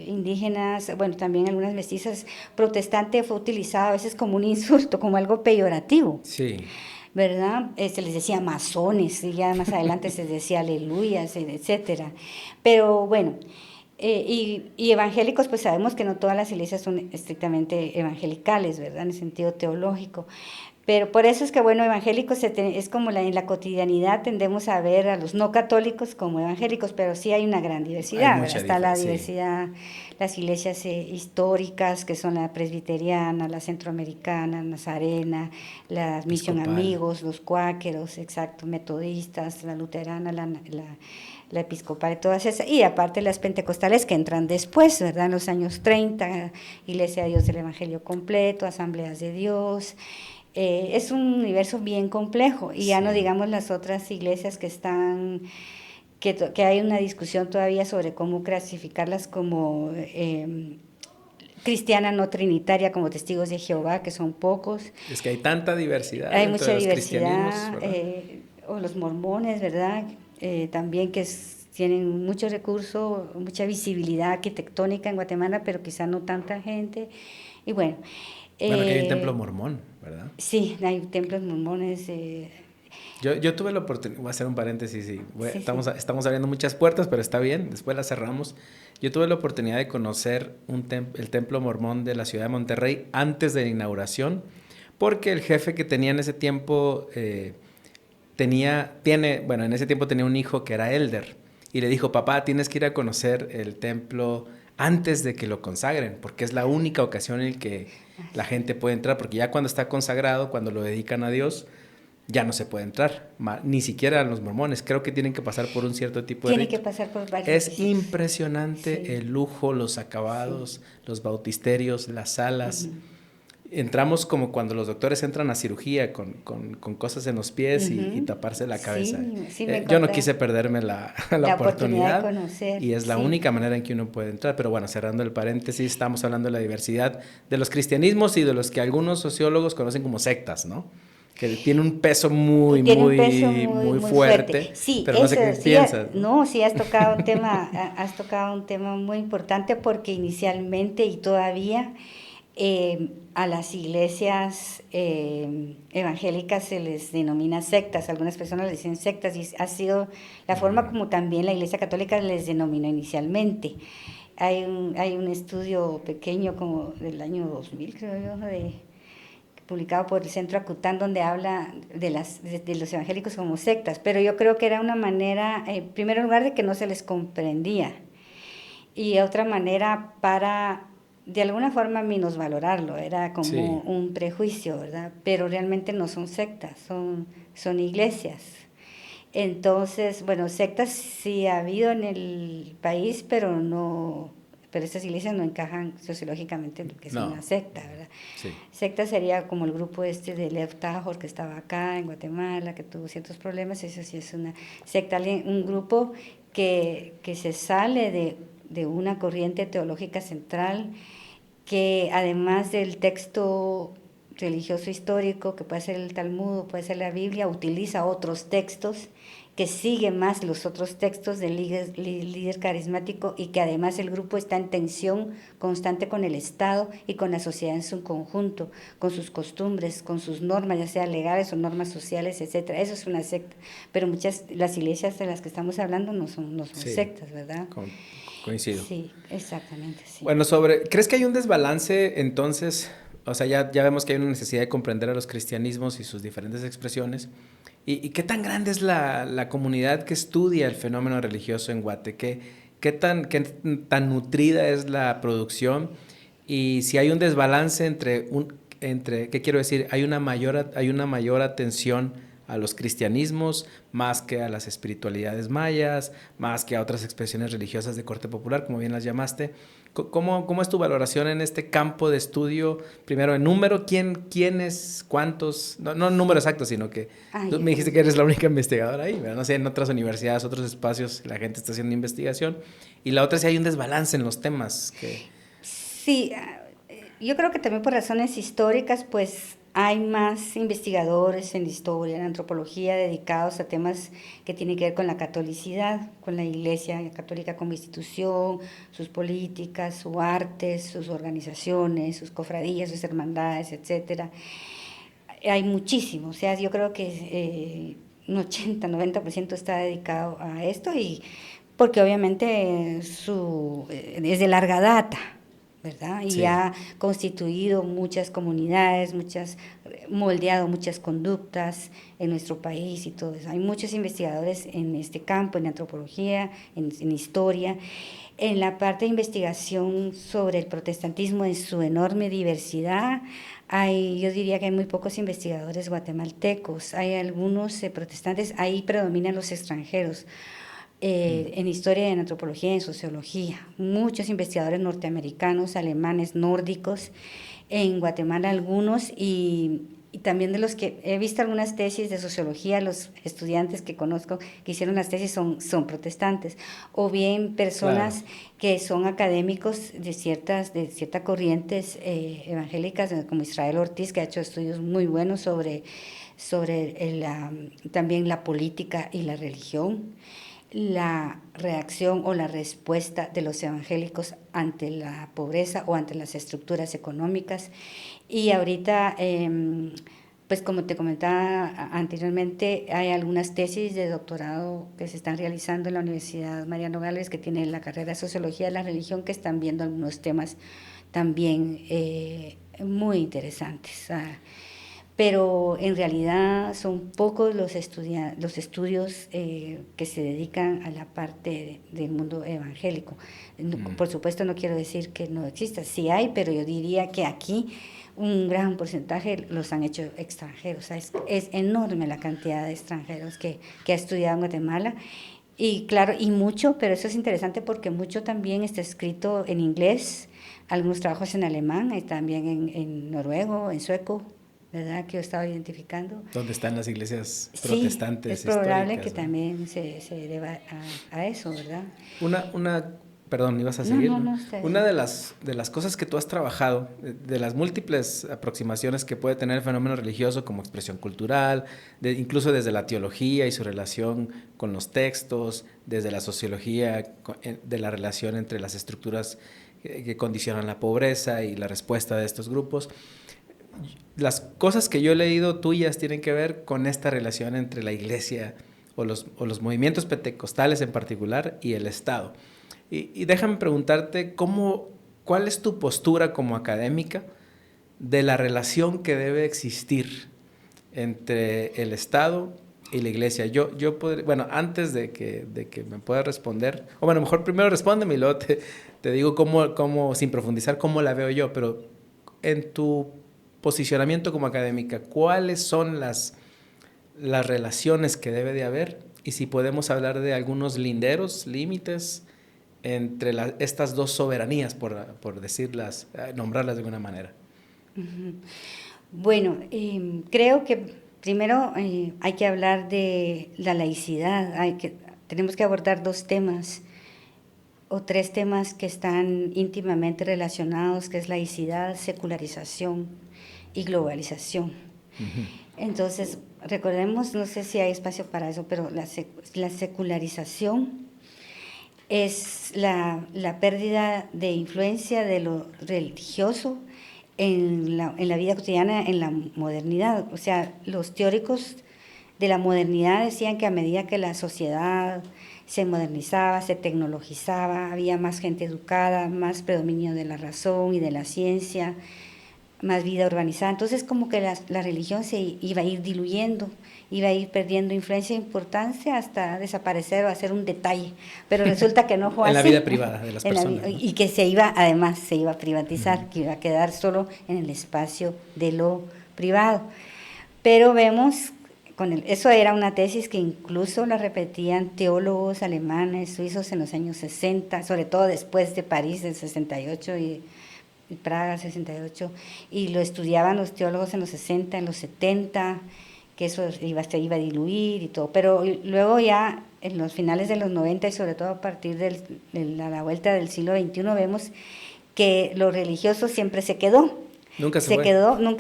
indígenas, bueno, también algunas mestizas, protestante fue utilizado a veces como un insulto, como algo peyorativo. Sí. ¿Verdad? Se les decía masones y ya más adelante se decía aleluyas, etcétera. Pero bueno, y evangélicos, pues sabemos que no todas las iglesias son estrictamente evangelicales, ¿verdad? En el sentido teológico. Pero por eso es que, bueno, evangélicos es como en la cotidianidad tendemos a ver a los no católicos como evangélicos, pero sí hay una gran Hay diversidad, ¿verdad? mucha Está la diferencia, sí. diversidad, las iglesias históricas, que son la presbiteriana, la centroamericana, nazarena, la misión Episcopal. amigos, los cuáqueros, exacto, metodistas, la luterana, la episcopal, todas esas, y aparte las pentecostales que entran después, ¿verdad? En los años 30, Iglesia de Dios del Evangelio Completo, Asambleas de Dios. Es un universo bien complejo y ya no Sí. digamos las otras iglesias que están, que hay una discusión todavía sobre cómo clasificarlas como cristiana no trinitaria, como testigos de Jehová, que son pocos. Es que hay tanta diversidad Hay dentro mucha de los cristianismos, diversidad, ¿verdad? o los mormones, ¿verdad? También tienen mucho recurso, mucha visibilidad arquitectónica en Guatemala, pero quizá no tanta gente. Y bueno, Bueno, que hay un templo mormón, ¿verdad? sí, hay templos mormones. Yo tuve la oportunidad, voy a hacer un paréntesis, sí. Sí, sí. Estamos abriendo muchas puertas, pero está bien, después las cerramos. Yo tuve la oportunidad de conocer el templo mormón de la ciudad de Monterrey antes de la inauguración, porque el jefe que tenía en ese tiempo bueno, en ese tiempo tenía un hijo que era elder y le dijo, papá, tienes que ir a conocer el templo antes de que lo consagren, porque es la única ocasión en que la gente puede entrar, porque ya cuando está consagrado, cuando lo dedican a Dios, ya no se puede entrar, ni siquiera los mormones, creo que tienen que pasar por un cierto tipo de Tiene que rito. pasar por varios Es requisitos. impresionante Sí. el lujo, los acabados, los bautisterios, las salas. Entramos como cuando los doctores entran a cirugía con cosas en los pies y taparse la cabeza. Sí, sí me Yo no contaron. quise perderme la La oportunidad de oportunidad conocer, y es la sí. única manera en que uno puede entrar. Pero bueno, cerrando el paréntesis, estamos hablando de la diversidad de los cristianismos y de los que algunos sociólogos conocen como sectas, ¿no? Que tiene un peso muy fuerte. Sí, pero no sé qué piensas. No, sí has tocado un tema, has tocado un tema muy importante porque inicialmente y todavía a las iglesias evangélicas se les denomina sectas, algunas personas les dicen sectas, y ha sido la forma como también la Iglesia Católica les denominó inicialmente. Hay un estudio pequeño como del año 2000, creo yo, publicado por el Centro Acután, donde habla de los evangélicos como sectas, pero yo creo que era una manera, en primer lugar, de que no se les comprendía, y otra manera para, de alguna forma, minusvalorarlo, era como un prejuicio, ¿verdad? Pero realmente no son sectas, son iglesias. Entonces, bueno, sectas sí ha habido en el país, pero estas iglesias no encajan sociológicamente en lo que es una secta, ¿verdad? Sí. Secta sería como el grupo de Lev Tajor, que estaba acá en Guatemala, que tuvo ciertos problemas. Eso sí es una secta, un grupo que se sale de una corriente teológica central, que además del texto religioso histórico, que puede ser el Talmud, puede ser la Biblia, utiliza otros textos, que sigue más los otros textos del líder carismático, y que además el grupo está en tensión constante con el Estado y con la sociedad en su conjunto, con sus costumbres, con sus normas, ya sea legales o normas sociales, etcétera. Eso es una secta, pero las iglesias de las que estamos hablando no son sectas, ¿verdad? Coincido. Sí, exactamente, sí. Bueno, ¿crees que hay un desbalance entonces? O sea, ya vemos que hay una necesidad de comprender a los cristianismos y sus diferentes expresiones. ¿Y qué tan grande es la comunidad que estudia el fenómeno religioso en Guate? ¿Qué tan nutrida es la producción? Y si hay un desbalance ¿qué quiero decir? Hay una mayor atención a los cristianismos más que a las espiritualidades mayas, más que a otras expresiones religiosas de corte popular, como bien las llamaste. ¿Cómo es tu valoración en este campo de estudio? Primero, en número, ¿quiénes, cuántos? No en número exacto, sino que tú me dijiste que eres la única investigadora ahí, ¿verdad? No sé, en otras universidades, otros espacios, la gente está haciendo investigación. Y la otra, si hay un desbalance en los temas. Sí, yo creo que también por razones históricas, pues hay más investigadores en la historia, en antropología, dedicados a temas que tienen que ver con la catolicidad, con la Iglesia Católica como institución, sus políticas, su arte, sus organizaciones, sus cofradías, sus hermandades, etcétera. Hay muchísimo, o sea, yo creo que un 80-90% está dedicado a esto, y porque obviamente es de larga data, ¿verdad? Y ha constituido muchas comunidades, moldeado muchas conductas en nuestro país y todo eso. Hay muchos investigadores en este campo, en antropología, en historia. En la parte de investigación sobre el protestantismo en su enorme diversidad, yo diría que hay muy pocos investigadores guatemaltecos. Hay algunos protestantes, ahí predominan los extranjeros. En historia, en antropología, en sociología. Muchos investigadores norteamericanos, alemanes, nórdicos, en Guatemala algunos, y también de los que he visto algunas tesis de sociología, los estudiantes que conozco que hicieron las tesis son protestantes, o bien personas que son académicos de ciertas corrientes evangélicas, como Israel Ortiz, que ha hecho estudios muy buenos sobre también la política y la religión, la reacción o la respuesta de los evangélicos ante la pobreza o ante las estructuras económicas. Y ahorita, pues como te comentaba anteriormente, hay algunas tesis de doctorado que se están realizando en la Universidad Mariano Gálvez, que tiene la carrera de Sociología de la Religión, que están viendo algunos temas también muy interesantes. Pero en realidad son pocos los estudios que se dedican a la parte del mundo evangélico. Por supuesto, no quiero decir que no exista, sí hay, pero yo diría que aquí un gran porcentaje los han hecho extranjeros. O sea, es enorme la cantidad de extranjeros que ha estudiado en Guatemala. Y claro, y mucho, pero eso es interesante porque mucho también está escrito en inglés, algunos trabajos en alemán, y también en noruego, en sueco, ¿verdad? Que yo estaba identificando. ¿Dónde están las iglesias protestantes? Sí, es probable históricas, que ¿no? también se deba a eso, ¿verdad? Una Perdón, ibas a seguir. No, está bien. Una de las cosas que tú has trabajado, de las múltiples aproximaciones que puede tener el fenómeno religioso como expresión cultural, incluso desde la teología y su relación con los textos, desde la sociología de la relación entre las estructuras que condicionan la pobreza y la respuesta de estos grupos. Las cosas que yo he leído tuyas tienen que ver con esta relación entre la iglesia o los movimientos pentecostales en particular y el Estado. Y déjame preguntarte, ¿cuál es tu postura como académica de la relación que debe existir entre el Estado y la Iglesia? Bueno, antes de que me puedas responder, o bueno, mejor primero respóndeme y luego te digo cómo, sin profundizar, cómo la veo yo, pero en tu posicionamiento como académica, ¿cuáles son las relaciones que debe de haber? Y si podemos hablar de algunos linderos, límites, entre estas dos soberanías, por decirlas, nombrarlas de alguna manera. Bueno, creo que primero hay que hablar de la laicidad. Tenemos que abordar 2 temas o 3 temas que están íntimamente relacionados, que es laicidad, secularización y globalización. Uh-huh. Entonces, recordemos, no sé si hay espacio para eso, pero la secularización es la pérdida de influencia de lo religioso en la vida cotidiana, en la modernidad. O sea, los teóricos de la modernidad decían que a medida que la sociedad se modernizaba, se tecnologizaba, había más gente educada, más predominio de la razón y de la ciencia, más vida urbanizada. Entonces, como que la religión se iba a ir diluyendo, iba a ir perdiendo influencia e importancia hasta desaparecer o hacer un detalle. Pero resulta que no fue en así. En la vida privada de las personas. Y que además se iba a privatizar, que iba a quedar solo en el espacio de lo privado. Pero vemos, eso era una tesis que incluso la repetían teólogos alemanes, suizos en los años 60, sobre todo después de París del 68 y Praga 68, y lo estudiaban los teólogos en los 60, en los 70, que eso se iba a diluir y todo, pero luego ya en los finales de los 90 y sobre todo a partir de la vuelta del siglo XXI vemos que lo religioso siempre se quedó. Nunca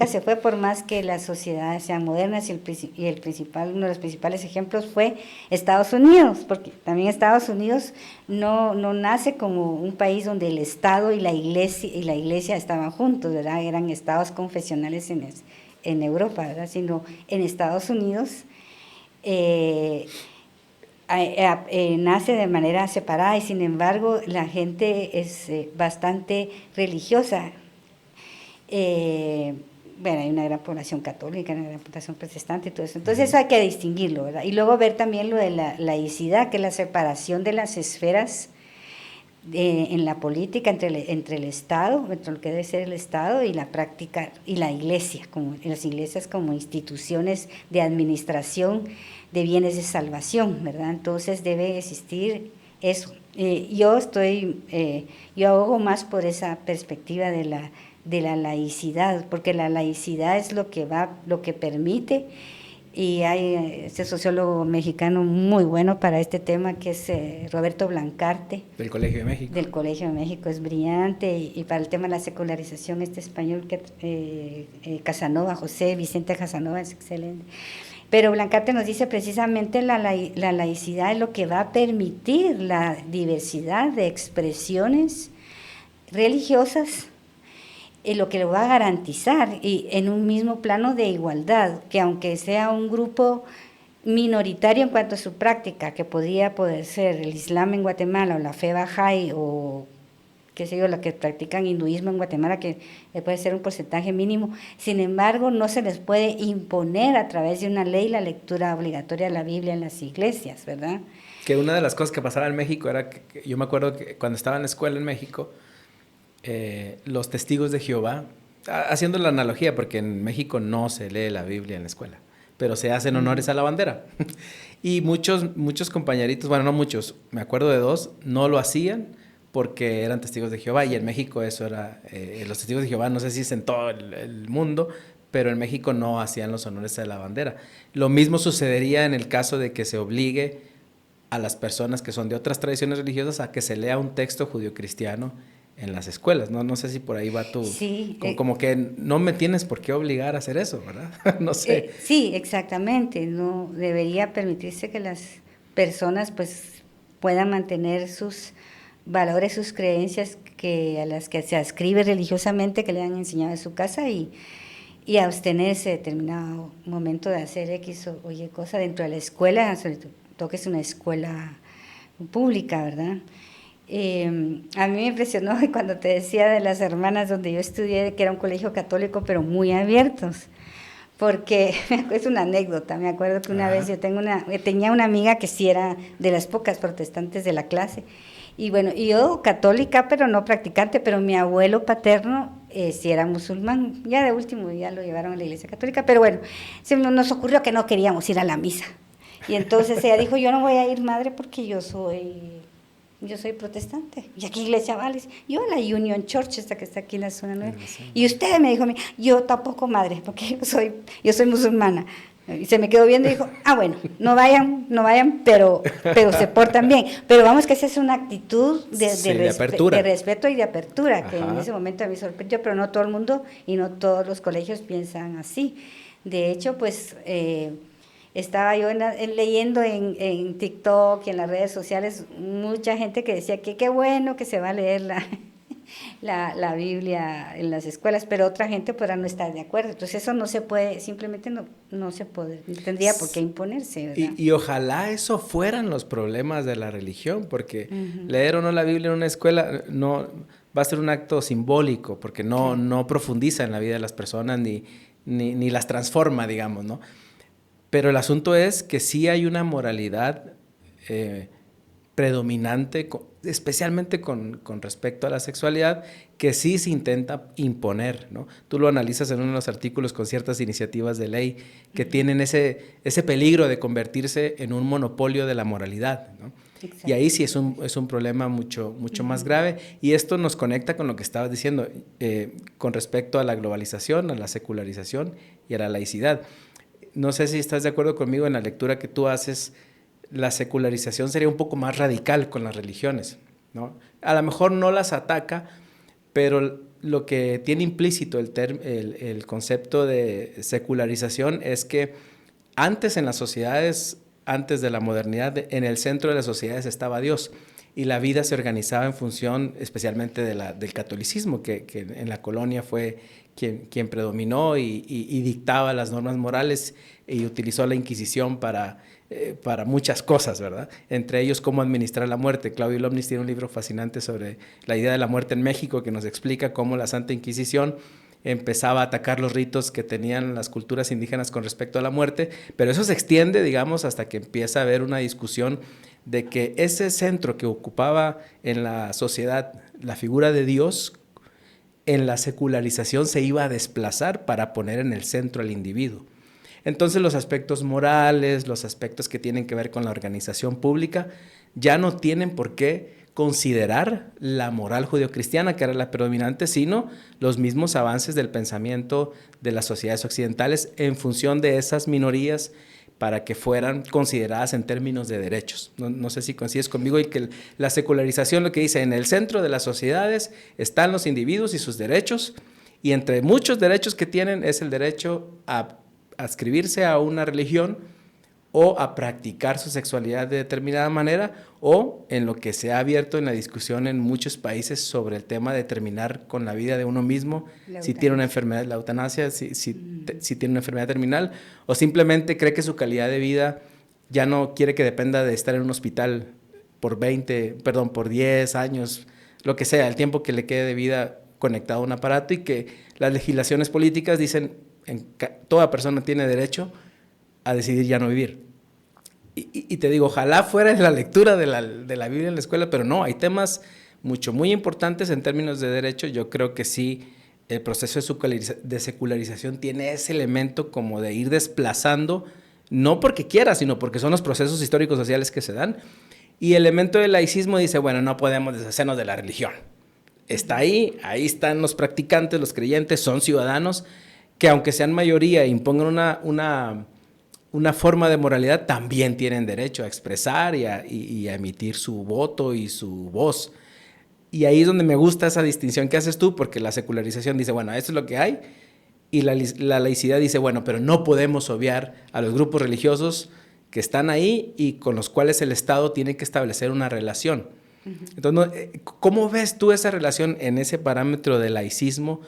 se fue por más que las sociedades sean modernas y uno de los principales ejemplos fue Estados Unidos, porque también Estados Unidos no nace como un país donde el Estado y la iglesia estaban juntos, ¿verdad? Eran estados confesionales en Europa, ¿verdad? Sino en Estados Unidos nace de manera separada y sin embargo la gente es bastante religiosa. Bueno, hay una gran población católica, una gran población protestante y todo eso. Entonces eso hay que distinguirlo, ¿verdad? Y luego ver también lo de la laicidad, que es la separación de las esferas en la política entre el Estado, entre lo que debe ser el Estado y la práctica, y la Iglesia, las iglesias como instituciones de administración de bienes de salvación, ¿verdad? Entonces debe existir eso. Yo abogo más por esa perspectiva de la laicidad, porque la laicidad es lo que permite, y hay este sociólogo mexicano muy bueno para este tema que es Roberto Blancarte. Del Colegio de México. Del Colegio de México, es brillante, y para el tema de la secularización español, Casanova, José Vicente Casanova, es excelente. Pero Blancarte nos dice precisamente la laicidad es lo que va a permitir la diversidad de expresiones religiosas, lo que lo va a garantizar, y en un mismo plano de igualdad, que aunque sea un grupo minoritario en cuanto a su práctica, que podría poder ser el Islam en Guatemala o la fe Bahá'í o qué sé yo, la que practican hinduismo en Guatemala, que puede ser un porcentaje mínimo, sin embargo no se les puede imponer a través de una ley la lectura obligatoria de la Biblia en las iglesias, ¿verdad? Que una de las cosas que pasaba en México era que yo me acuerdo que cuando estaba en la escuela en México, los testigos de Jehová, haciendo la analogía, porque en México no se lee la Biblia en la escuela, pero se hacen honores a la bandera. Y muchos compañeritos, bueno, no muchos, me acuerdo de 2, no lo hacían porque eran testigos de Jehová, y en México eso era, los testigos de Jehová, no sé si es en todo el mundo, pero en México no hacían los honores a la bandera. Lo mismo sucedería en el caso de que se obligue a las personas que son de otras tradiciones religiosas a que se lea un texto judio-cristiano en las escuelas, ¿no? No sé si por ahí va tu... Sí. Como que no me tienes por qué obligar a hacer eso, ¿verdad? No sé. Sí, exactamente. No debería permitirse que las personas pues puedan mantener sus valores, sus creencias a las que se adscribe religiosamente, que le han enseñado en su casa y abstenerse en determinado momento de hacer X o Y cosa dentro de la escuela, sobre todo que es una escuela pública, ¿verdad? A mí me impresionó cuando te decía de las hermanas donde yo estudié, que era un colegio católico, pero muy abiertos. Porque es una anécdota, me acuerdo que una vez yo tenía una amiga que sí era de las pocas protestantes de la clase. Y bueno, yo católica, pero no practicante, pero mi abuelo paterno sí era musulmán. Ya de último ya lo llevaron a la iglesia católica, pero bueno, se nos ocurrió que no queríamos ir a la misa. Y entonces ella dijo, yo no voy a ir, madre, porque yo soy protestante. ¿Y a qué iglesia vales? Yo a la Union Church, esta que está aquí en la zona 9. Y usted me dijo, yo tampoco, madre, porque yo soy musulmana. Y se me quedó viendo y dijo, bueno, no vayan, pero se portan bien. Pero vamos, que esa es una actitud de apertura. De respeto y de apertura, Ajá. que en ese momento a mí sorprendió, pero no todo el mundo y no todos los colegios piensan así. De hecho, pues... estaba yo leyendo en TikTok y en las redes sociales mucha gente que decía que qué bueno que se va a leer la Biblia en las escuelas, pero otra gente podrá no estar de acuerdo. Entonces eso no se puede, simplemente no se puede, tendría por qué imponerse, ¿verdad? Y ojalá eso fueran los problemas de la religión, porque leer o no la Biblia en una escuela no va a ser un acto simbólico, porque no profundiza en la vida de las personas ni las transforma, digamos, ¿no? Pero el asunto es que sí hay una moralidad predominante, especialmente con respecto a la sexualidad, que sí se intenta imponer, ¿no? Tú lo analizas en uno de los artículos con ciertas iniciativas de ley que tienen ese peligro de convertirse en un monopolio de la moralidad, ¿no? Exacto. Y ahí sí es un problema mucho más grave, y esto nos conecta con lo que estabas diciendo con respecto a la globalización, a la secularización y a la laicidad. No sé si estás de acuerdo conmigo en la lectura que tú haces. La secularización sería un poco más radical con las religiones, ¿no? A lo mejor no las ataca, pero lo que tiene implícito el concepto de secularización es que antes en las sociedades, antes de la modernidad, en el centro de las sociedades estaba Dios, y la vida se organizaba en función especialmente del catolicismo, que en la colonia fue quien predominó y dictaba las normas morales y utilizó la Inquisición para muchas cosas, ¿verdad? Entre ellos, cómo administrar la muerte. Claudio Lomnitz tiene un libro fascinante sobre la idea de la muerte en México, que nos explica cómo la Santa Inquisición empezaba a atacar los ritos que tenían las culturas indígenas con respecto a la muerte, pero eso se extiende, digamos, hasta que empieza a haber una discusión de que ese centro que ocupaba en la sociedad la figura de Dios, en la secularización se iba a desplazar para poner en el centro al individuo. Entonces los aspectos morales, los aspectos que tienen que ver con la organización pública, ya no tienen por qué considerar la moral judeocristiana, que era la predominante, sino los mismos avances del pensamiento de las sociedades occidentales en función de esas minorías para que fueran consideradas en términos de derechos. No sé si coincides conmigo, y que la secularización lo que dice, en el centro de las sociedades están los individuos y sus derechos, y entre muchos derechos que tienen es el derecho a adscribirse a una religión o a practicar su sexualidad de determinada manera, o en lo que se ha abierto en la discusión en muchos países sobre el tema de terminar con la vida de uno mismo, si tiene una enfermedad, la eutanasia, si tiene una enfermedad terminal, o simplemente cree que su calidad de vida ya no quiere que dependa de estar en un hospital por 10 años, lo que sea, el tiempo que le quede de vida conectado a un aparato, y que las legislaciones políticas dicen toda persona tiene derecho a decidir ya no vivir. Y te digo, ojalá fuera la lectura de la Biblia en la escuela, pero no, hay temas muy importantes en términos de derecho. Yo creo que sí, el proceso de secularización tiene ese elemento como de ir desplazando, no porque quiera, sino porque son los procesos históricos sociales que se dan. Y el elemento del laicismo dice, bueno, no podemos deshacernos de la religión. Está ahí están los practicantes, los creyentes, son ciudadanos, que aunque sean mayoría, impongan una forma de moralidad, también tienen derecho a expresar y a emitir su voto y su voz. Y ahí es donde me gusta esa distinción que haces tú, porque la secularización dice, bueno, esto es lo que hay, y la laicidad dice, bueno, pero no podemos obviar a los grupos religiosos que están ahí y con los cuales el Estado tiene que establecer una relación. Entonces, ¿cómo ves tú esa relación en ese parámetro de laicismo?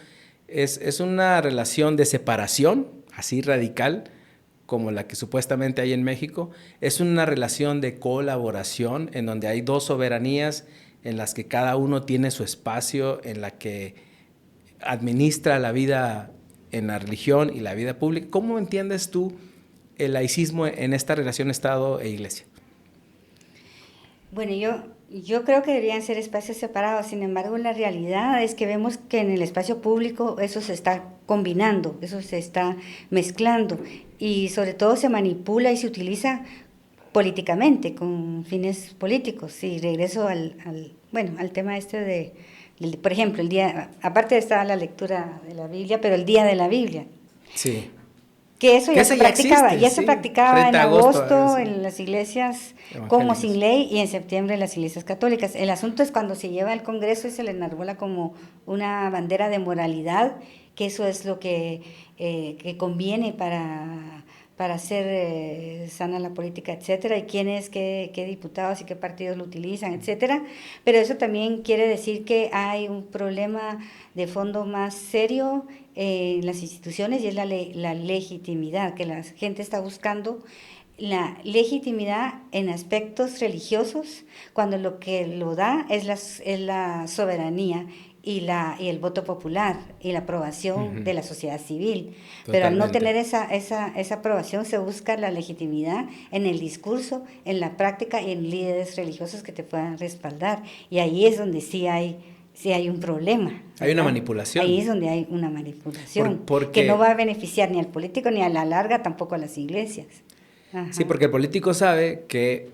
¿Es una relación de separación, así radical, como la que supuestamente hay en México? ¿Es una relación de colaboración en donde hay dos soberanías en las que cada uno tiene su espacio, en la que administra la vida en la religión y la vida pública? ¿Cómo entiendes tú el laicismo en esta relación Estado e Iglesia? Bueno, yo creo que deberían ser espacios separados. Sin embargo, la realidad es que vemos que en el espacio público eso se está combinando, eso se está mezclando y sobre todo se manipula y se utiliza políticamente, con fines políticos. Y regreso al tema por ejemplo, aparte está la lectura de la Biblia, pero el Día de la Biblia. Sí. Que eso ya se practicaba, existe, se practicaba en agosto en las iglesias como sin ley y en septiembre en las iglesias católicas. El asunto es cuando se lleva al Congreso y se le enarbola como una bandera de moralidad, que eso es lo que conviene para hacer sana la política, etcétera, y quiénes, qué diputados y qué partidos lo utilizan, etcétera. Pero eso también quiere decir que hay un problema de fondo más serio en las instituciones y es la legitimidad, que la gente está buscando la legitimidad en aspectos religiosos, cuando lo que lo da es la soberanía y el voto popular y la aprobación de la sociedad civil. Totalmente. Pero al no tener esa aprobación se busca la legitimidad en el discurso, en la práctica y en líderes religiosos que te puedan respaldar. Y ahí es donde sí hay un problema, ¿verdad? Hay una manipulación. Ahí es donde hay una manipulación que no va a beneficiar ni al político ni a la larga tampoco a las iglesias. Ajá. Sí, porque el político sabe que,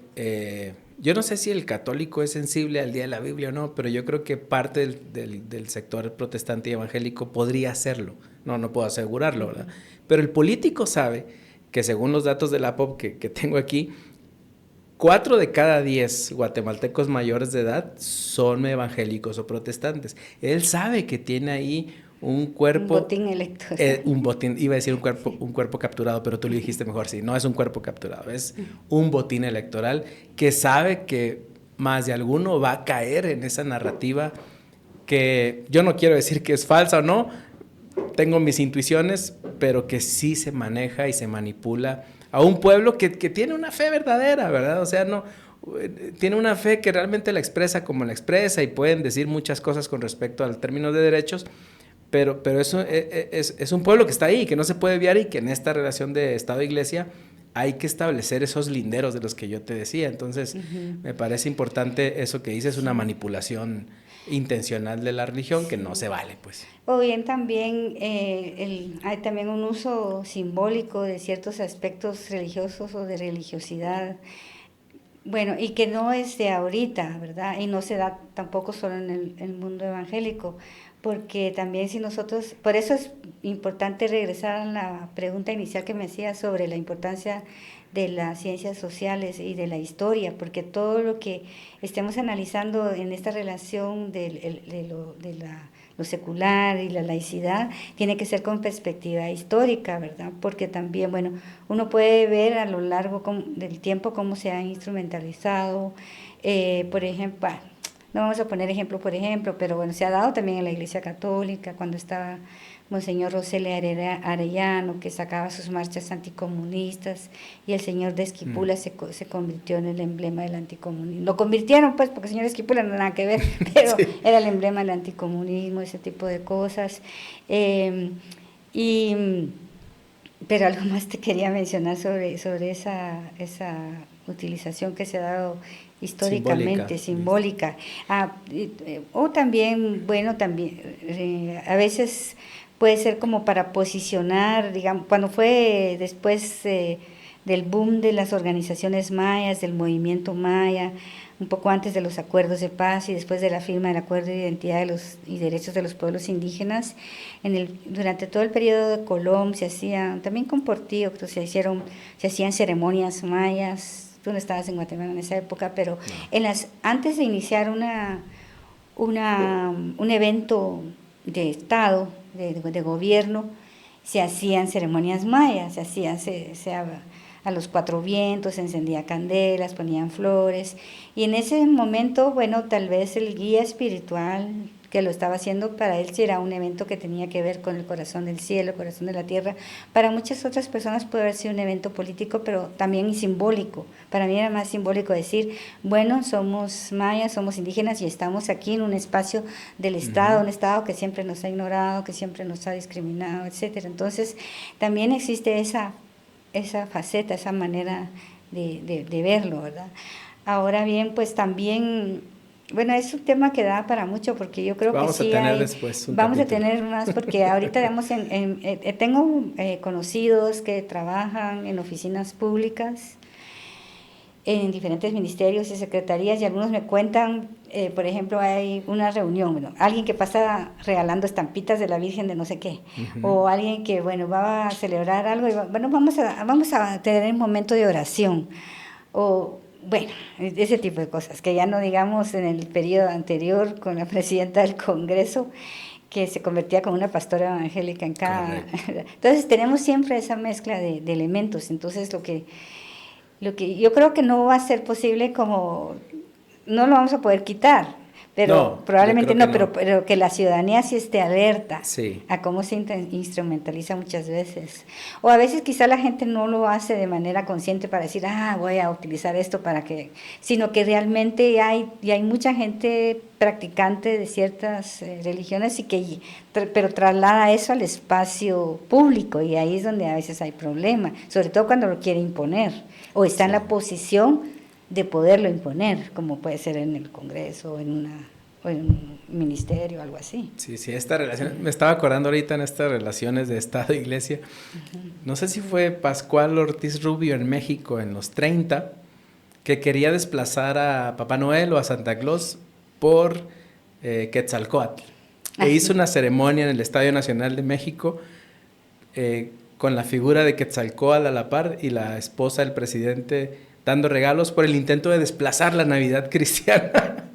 yo no sé si el católico es sensible al Día de la Biblia o no, pero yo creo que parte del sector protestante y evangélico podría hacerlo. No puedo asegurarlo, ¿verdad? Pero el político sabe que según los datos de la APOP que tengo aquí, 4 de cada 10 guatemaltecos mayores de edad son evangélicos o protestantes. Él sabe que tiene ahí un cuerpo... Un botín electoral. Un botín, iba a decir un cuerpo capturado, pero tú lo dijiste mejor, sí, no es un cuerpo capturado, es un botín electoral que sabe que más de alguno va a caer en esa narrativa que yo no quiero decir que es falsa o no, tengo mis intuiciones, pero que sí se maneja y se manipula a un pueblo que tiene una fe verdadera, ¿verdad? O sea, tiene una fe que realmente la expresa como la expresa y pueden decir muchas cosas con respecto al término de derechos, pero eso es un pueblo que está ahí, que no se puede obviar y que en esta relación de Estado e Iglesia hay que establecer esos linderos de los que yo te decía. Entonces, me parece importante eso que dices, una manipulación intencional de la religión que no se vale, pues. O bien también hay también un uso simbólico de ciertos aspectos religiosos o de religiosidad, bueno, y que no es de ahorita, ¿verdad? Y no se da tampoco solo en el mundo evangélico, porque también si nosotros, por eso es importante regresar a la pregunta inicial que me hacía sobre la importancia de las ciencias sociales y de la historia, porque todo lo que estemos analizando en esta relación de lo secular y la laicidad tiene que ser con perspectiva histórica, ¿verdad? Porque también, bueno, uno puede ver a lo largo del tiempo cómo se ha instrumentalizado, por ejemplo, no vamos a poner ejemplo por ejemplo, pero bueno, se ha dado también en la Iglesia Católica, cuando estaba Monseñor Roseli Arellano, que sacaba sus marchas anticomunistas, y el señor de Esquipula se convirtió en el emblema del anticomunismo. Lo convirtieron, pues, porque el señor Esquipula no tiene nada que ver, pero sí, era el emblema del anticomunismo, ese tipo de cosas. Pero algo más te quería mencionar sobre esa utilización que se ha dado históricamente, simbólica. O también, bueno, a veces puede ser como para posicionar, digamos, cuando fue después del boom de las organizaciones mayas, del movimiento maya, un poco antes de los acuerdos de paz y después de la firma del Acuerdo de Identidad y Derechos de los Pueblos Indígenas. Durante todo el periodo de Colón se hacían, también con Portillo, se hacían ceremonias mayas. Tú no estabas en Guatemala en esa época, pero antes de iniciar un evento de Estado, de gobierno, se hacían ceremonias mayas, a los cuatro vientos, se encendía candelas, ponían flores, y en ese momento, bueno, tal vez el guía espiritual que lo estaba haciendo, para él sí era un evento que tenía que ver con el corazón del cielo, el corazón de la tierra. Para muchas otras personas puede haber sido un evento político, pero también simbólico. Para mí era más simbólico decir, bueno, somos mayas, somos indígenas y estamos aquí en un espacio del Estado, un Estado que siempre nos ha ignorado, que siempre nos ha discriminado, etcétera. Entonces, también existe esa faceta, esa manera de verlo, ¿verdad? Ahora bien, pues también, bueno, es un tema que da para mucho, porque yo creo vamos que sí a tener después un vamos capítulo. a tener más, porque ahorita tengo conocidos que trabajan en oficinas públicas, en diferentes ministerios y secretarías, y algunos me cuentan, por ejemplo, hay una reunión, bueno, alguien que pasa regalando estampitas de la Virgen de no sé qué, o alguien que, bueno, va a celebrar algo, y bueno, vamos a tener un momento de oración, o bueno, ese tipo de cosas, que ya no digamos en el periodo anterior con la presidenta del Congreso, que se convertía como una pastora evangélica en cada... Entonces tenemos siempre esa mezcla de elementos. Entonces lo que yo creo que no va a ser posible, como no lo vamos a poder quitar, pero No, probablemente yo creo que pero que la ciudadanía sí esté alerta sí. a cómo se instrumentaliza muchas veces. O a veces quizá la gente no lo hace de manera consciente para decir, voy a utilizar esto para que, sino que realmente hay mucha gente practicante de ciertas religiones pero traslada eso al espacio público, y ahí es donde a veces hay problema, sobre todo cuando lo quiere imponer o está en la posición de poderlo imponer, como puede ser en el Congreso o en un ministerio, algo así. Sí, esta relación, me estaba acordando ahorita en estas relaciones de Estado e Iglesia, no sé si fue Pascual Ortiz Rubio en México en los 30, que quería desplazar a Papá Noel o a Santa Claus por Quetzalcóatl. Hizo una ceremonia en el Estadio Nacional de México con la figura de Quetzalcóatl a la par y la esposa del presidente dando regalos por el intento de desplazar la Navidad cristiana.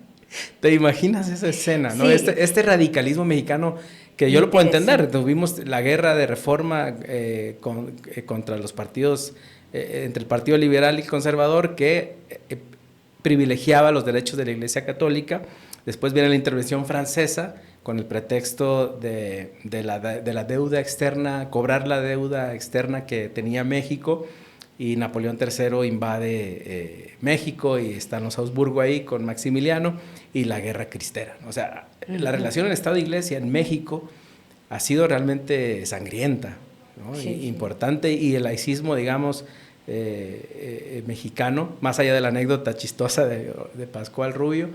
¿Te imaginas esa escena, no? Sí. Este radicalismo mexicano, que yo lo puedo entender. Tuvimos la guerra de reforma contra los partidos, entre el Partido Liberal y Conservador, que privilegiaba los derechos de la Iglesia Católica. Después viene la intervención francesa con el pretexto de la deuda externa, cobrar la deuda externa que tenía México, y Napoleón III invade México y están los Habsburgo ahí con Maximiliano, y la guerra cristera. O sea, la relación en Estado e Iglesia en México ha sido realmente sangrienta, ¿no? Sí, importante, y el laicismo, digamos, mexicano, más allá de la anécdota chistosa de Pascual Rubio,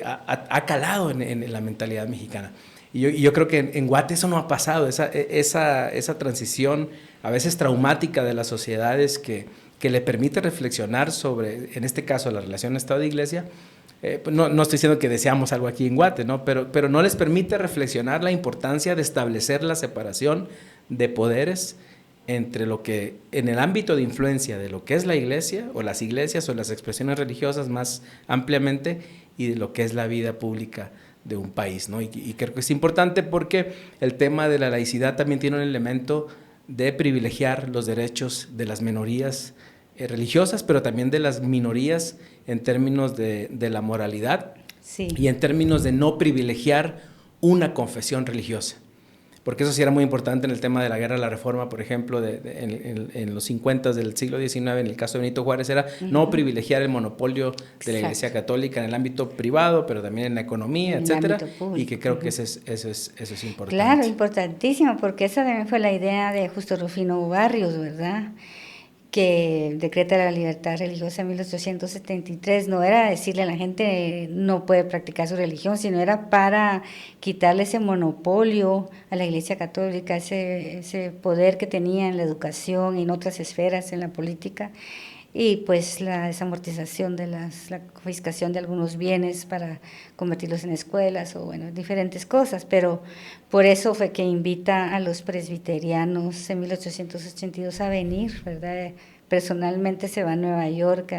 ha calado en la mentalidad mexicana. Y yo creo que en Guate eso no ha pasado, esa transición a veces traumática de las sociedades que le permite reflexionar sobre, en este caso, la relación Estado e Iglesia. No estoy diciendo que deseamos algo aquí en Guate, ¿no? Pero no les permite reflexionar la importancia de establecer la separación de poderes entre lo que, en el ámbito de influencia de lo que es la Iglesia, o las iglesias, o las expresiones religiosas más ampliamente, y de lo que es la vida pública de un país, ¿no? Y creo que es importante porque el tema de la laicidad también tiene un elemento de privilegiar los derechos de las minorías religiosas, pero también de las minorías en términos de la moralidad, sí, y en términos de no privilegiar una confesión religiosa. Porque eso sí era muy importante en el tema de la guerra de la reforma, por ejemplo, en los 50 del siglo XIX, en el caso de Benito Juárez, era no privilegiar el monopolio de la Iglesia Católica en el ámbito privado, pero también en la economía, etcétera, y que creo que eso es importante. Claro, importantísimo, porque esa también fue la idea de Justo Rufino Barrios, ¿verdad? que decreta la libertad religiosa en 1873, no era decirle a la gente no puede practicar su religión, sino era para quitarle ese monopolio a la Iglesia Católica, ese poder que tenía en la educación y en otras esferas, en la política, y pues la desamortización de la confiscación de algunos bienes para convertirlos en escuelas o bueno, diferentes cosas, pero por eso fue que invita a los presbiterianos en 1882 a venir, ¿verdad? Personalmente se va a Nueva York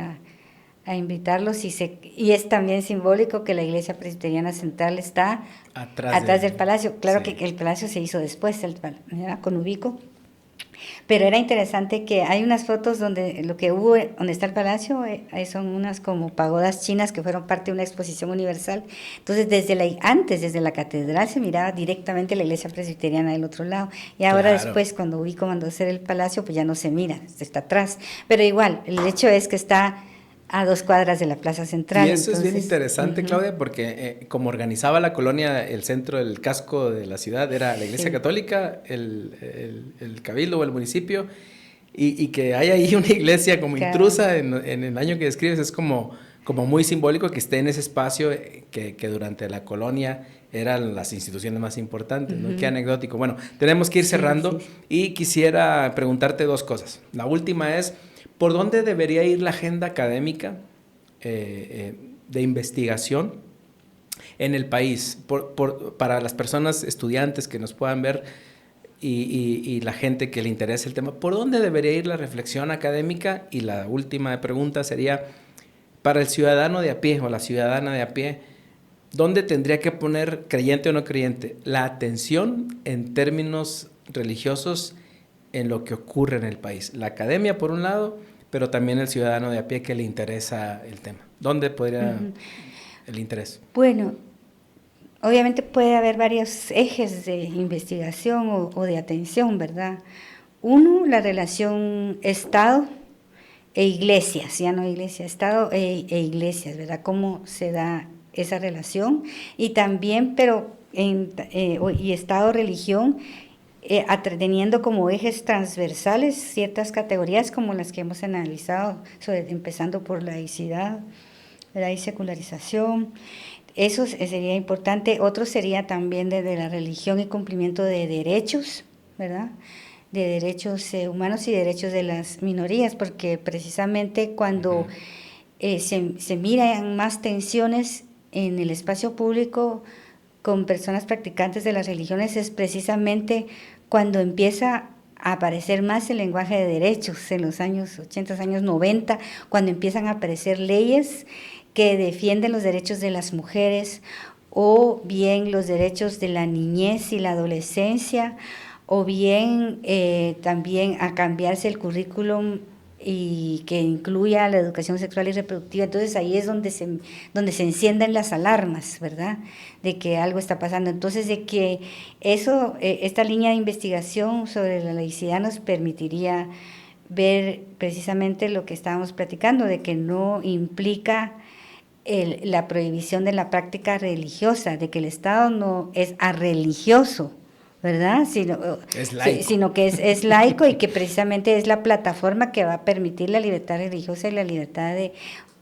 a invitarlos y es también simbólico que la iglesia presbiteriana central está atrás del palacio. Claro sí. Que el palacio se hizo después, con Ubico. Pero era interesante que hay unas fotos donde lo que hubo, donde está el palacio, son unas como pagodas chinas que fueron parte de una exposición universal. Entonces, desde la catedral se miraba directamente la iglesia presbiteriana del otro lado. Y ahora después, cuando Ubico mandó hacer el palacio, pues ya no se mira, está atrás. Pero igual, el hecho es que está a 2 cuadras de la plaza central. Y eso es bien interesante, Claudia, porque como organizaba la colonia, el centro, el casco de la ciudad, era la iglesia católica, el cabildo o el municipio, y que hay ahí una iglesia como intrusa en el año que describes, es como muy simbólico que esté en ese espacio que durante la colonia eran las instituciones más importantes, ¿no? Qué anecdótico. Bueno, tenemos que ir cerrando y quisiera preguntarte 2 cosas. La última es, ¿por dónde debería ir la agenda académica de investigación en el país? Para las personas estudiantes que nos puedan ver y la gente que le interese el tema, ¿por dónde debería ir la reflexión académica? Y la última pregunta sería, para el ciudadano de a pie o la ciudadana de a pie, ¿dónde tendría que poner, creyente o no creyente, la atención en términos religiosos en lo que ocurre en el país? La academia, por un lado, pero también el ciudadano de a pie que le interesa el tema. ¿Dónde podría el interés? Bueno, obviamente puede haber varios ejes de investigación o de atención, ¿verdad? Uno, la relación Estado e iglesias, ya no iglesia, Estado e iglesias, ¿verdad? Cómo se da esa relación. Y también, y Estado-religión, teniendo como ejes transversales ciertas categorías como las que hemos analizado, empezando por laicidad, ¿verdad? Y secularización. Eso sería importante. Otro sería también desde la religión y cumplimiento de derechos, ¿verdad? De derechos humanos y derechos de las minorías, porque precisamente cuando se miran más tensiones en el espacio público con personas practicantes de las religiones, es precisamente cuando empieza a aparecer más el lenguaje de derechos, en los años 80, años 90, cuando empiezan a aparecer leyes que defienden los derechos de las mujeres o bien los derechos de la niñez y la adolescencia, o bien también a cambiarse el currículum y que incluya la educación sexual y reproductiva. Entonces ahí es donde se encienden las alarmas, ¿verdad? De que algo está pasando. Entonces de que esta línea de investigación sobre la laicidad nos permitiría ver precisamente lo que estábamos platicando, de que no implica la prohibición de la práctica religiosa, de que el Estado no es arreligioso, ¿verdad? Sino que es laico y que precisamente es la plataforma que va a permitir la libertad religiosa y la libertad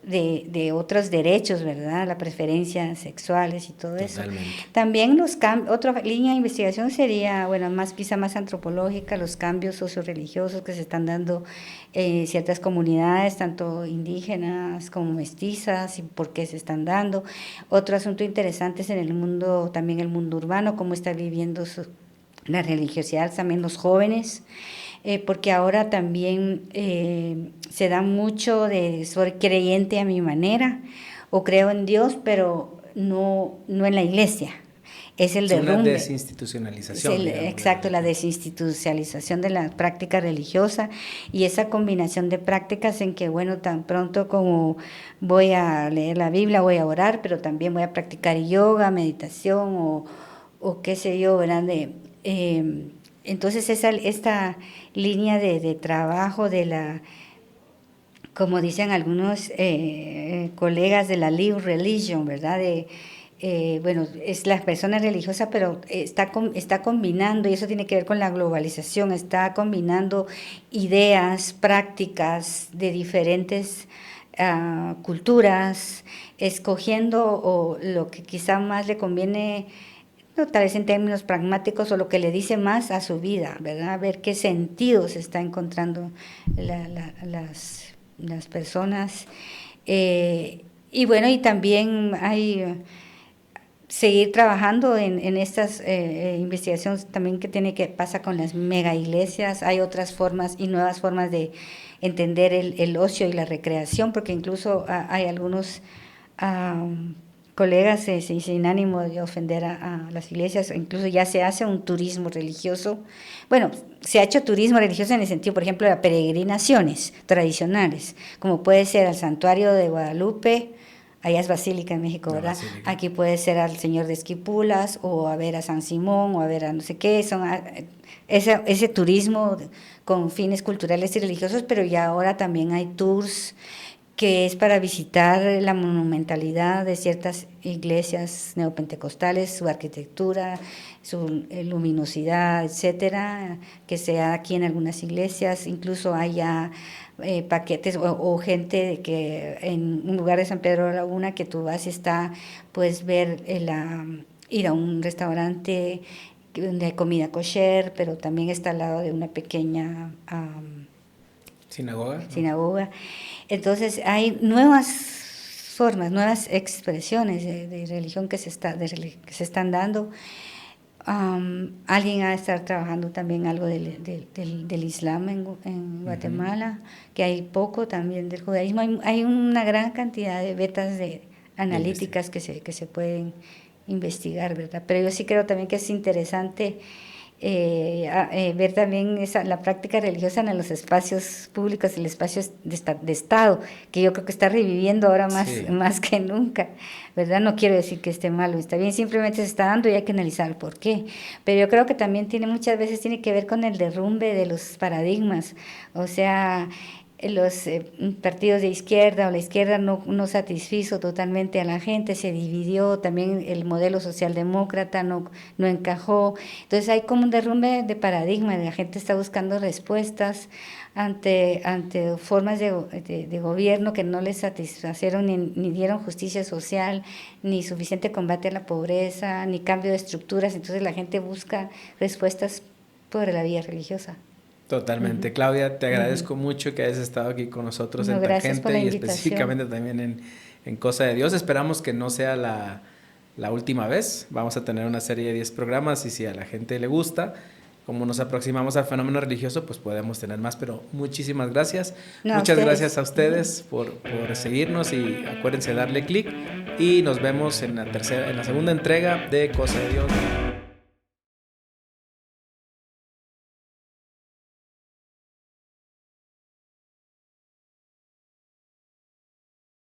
de otros derechos, ¿verdad? Las preferencias sexuales y todo Totalmente. Eso. También otra línea de investigación sería, bueno, quizá más antropológica, los cambios socio-religiosos que se están dando en ciertas comunidades, tanto indígenas como mestizas, y por qué se están dando. Otro asunto interesante es en el mundo, también el mundo urbano, cómo está viviendo la religiosidad, también los jóvenes, porque ahora también se da mucho de soy creyente a mi manera, o creo en Dios, pero no en la iglesia. Es el derrumbe. Una desinstitucionalización. Exacto, la desinstitucionalización de la práctica religiosa y esa combinación de prácticas en que, bueno, tan pronto como voy a leer la Biblia, voy a orar, pero también voy a practicar yoga, meditación o qué sé yo, ¿verdad? Entonces esta línea de trabajo como dicen algunos colegas de la Live Religion, ¿verdad? bueno, es la persona religiosa, pero está combinando, y eso tiene que ver con la globalización, está combinando ideas, prácticas de diferentes culturas, escogiendo lo que quizá más le conviene, no, tal vez en términos pragmáticos, o lo que le dice más a su vida, ¿verdad? Ver qué sentidos está encontrando las personas. Y bueno, y también hay seguir trabajando en estas investigaciones también que pasa con las mega iglesias. Hay otras formas y nuevas formas de entender el ocio y la recreación, porque incluso hay algunos colegas sin ánimo de ofender a las iglesias, incluso ya se hace un turismo religioso. Bueno, se ha hecho turismo religioso en el sentido, por ejemplo, de peregrinaciones tradicionales, como puede ser al Santuario de Guadalupe. Allá es Basílica en México, ¿verdad? Basílica. Aquí puede ser al Señor de Esquipulas, o a ver a San Simón, o a ver a no sé qué. Ese turismo con fines culturales y religiosos, pero ya ahora también hay tours que es para visitar la monumentalidad de ciertas iglesias neopentecostales, su arquitectura, su luminosidad, etcétera, que se da aquí en algunas iglesias. Incluso hay ya paquetes o gente que en un lugar de San Pedro de la Laguna que tú vas y puedes ver ir a un restaurante donde hay comida kosher, pero también está al lado de una pequeña sinagoga. Entonces hay nuevas formas, nuevas expresiones de religión que se están dando. Alguien ha de estar trabajando también algo del Islam en Guatemala, que hay poco también del judaísmo. Hay una gran cantidad de vetas analíticas que se pueden investigar, ¿verdad? Pero yo sí creo también que es interesante ver también la práctica religiosa en los espacios públicos, el espacio de Estado, que yo creo que está reviviendo ahora más que nunca, ¿verdad? No quiero decir que esté malo, está bien, simplemente se está dando y hay que analizar por qué. Pero yo creo que también muchas veces tiene que ver con el derrumbe de los paradigmas, o sea, los partidos de izquierda o la izquierda no satisfizo totalmente a la gente, se dividió, también el modelo socialdemócrata no encajó. Entonces hay como un derrumbe de paradigma, la gente está buscando respuestas ante formas de gobierno que no les satisfacieron ni dieron justicia social, ni suficiente combate a la pobreza, ni cambio de estructuras. Entonces la gente busca respuestas por la vía religiosa. Totalmente. Claudia, te agradezco mucho que hayas estado aquí con nosotros en Tangente y específicamente también en Cosa de Dios. Esperamos que no sea la última vez. Vamos a tener una serie de 10 programas y si a la gente le gusta, como nos aproximamos al fenómeno religioso, pues podemos tener más. Pero muchísimas gracias. Muchas gracias a ustedes por seguirnos y acuérdense de darle clic y nos vemos en la segunda entrega de Cosa de Dios.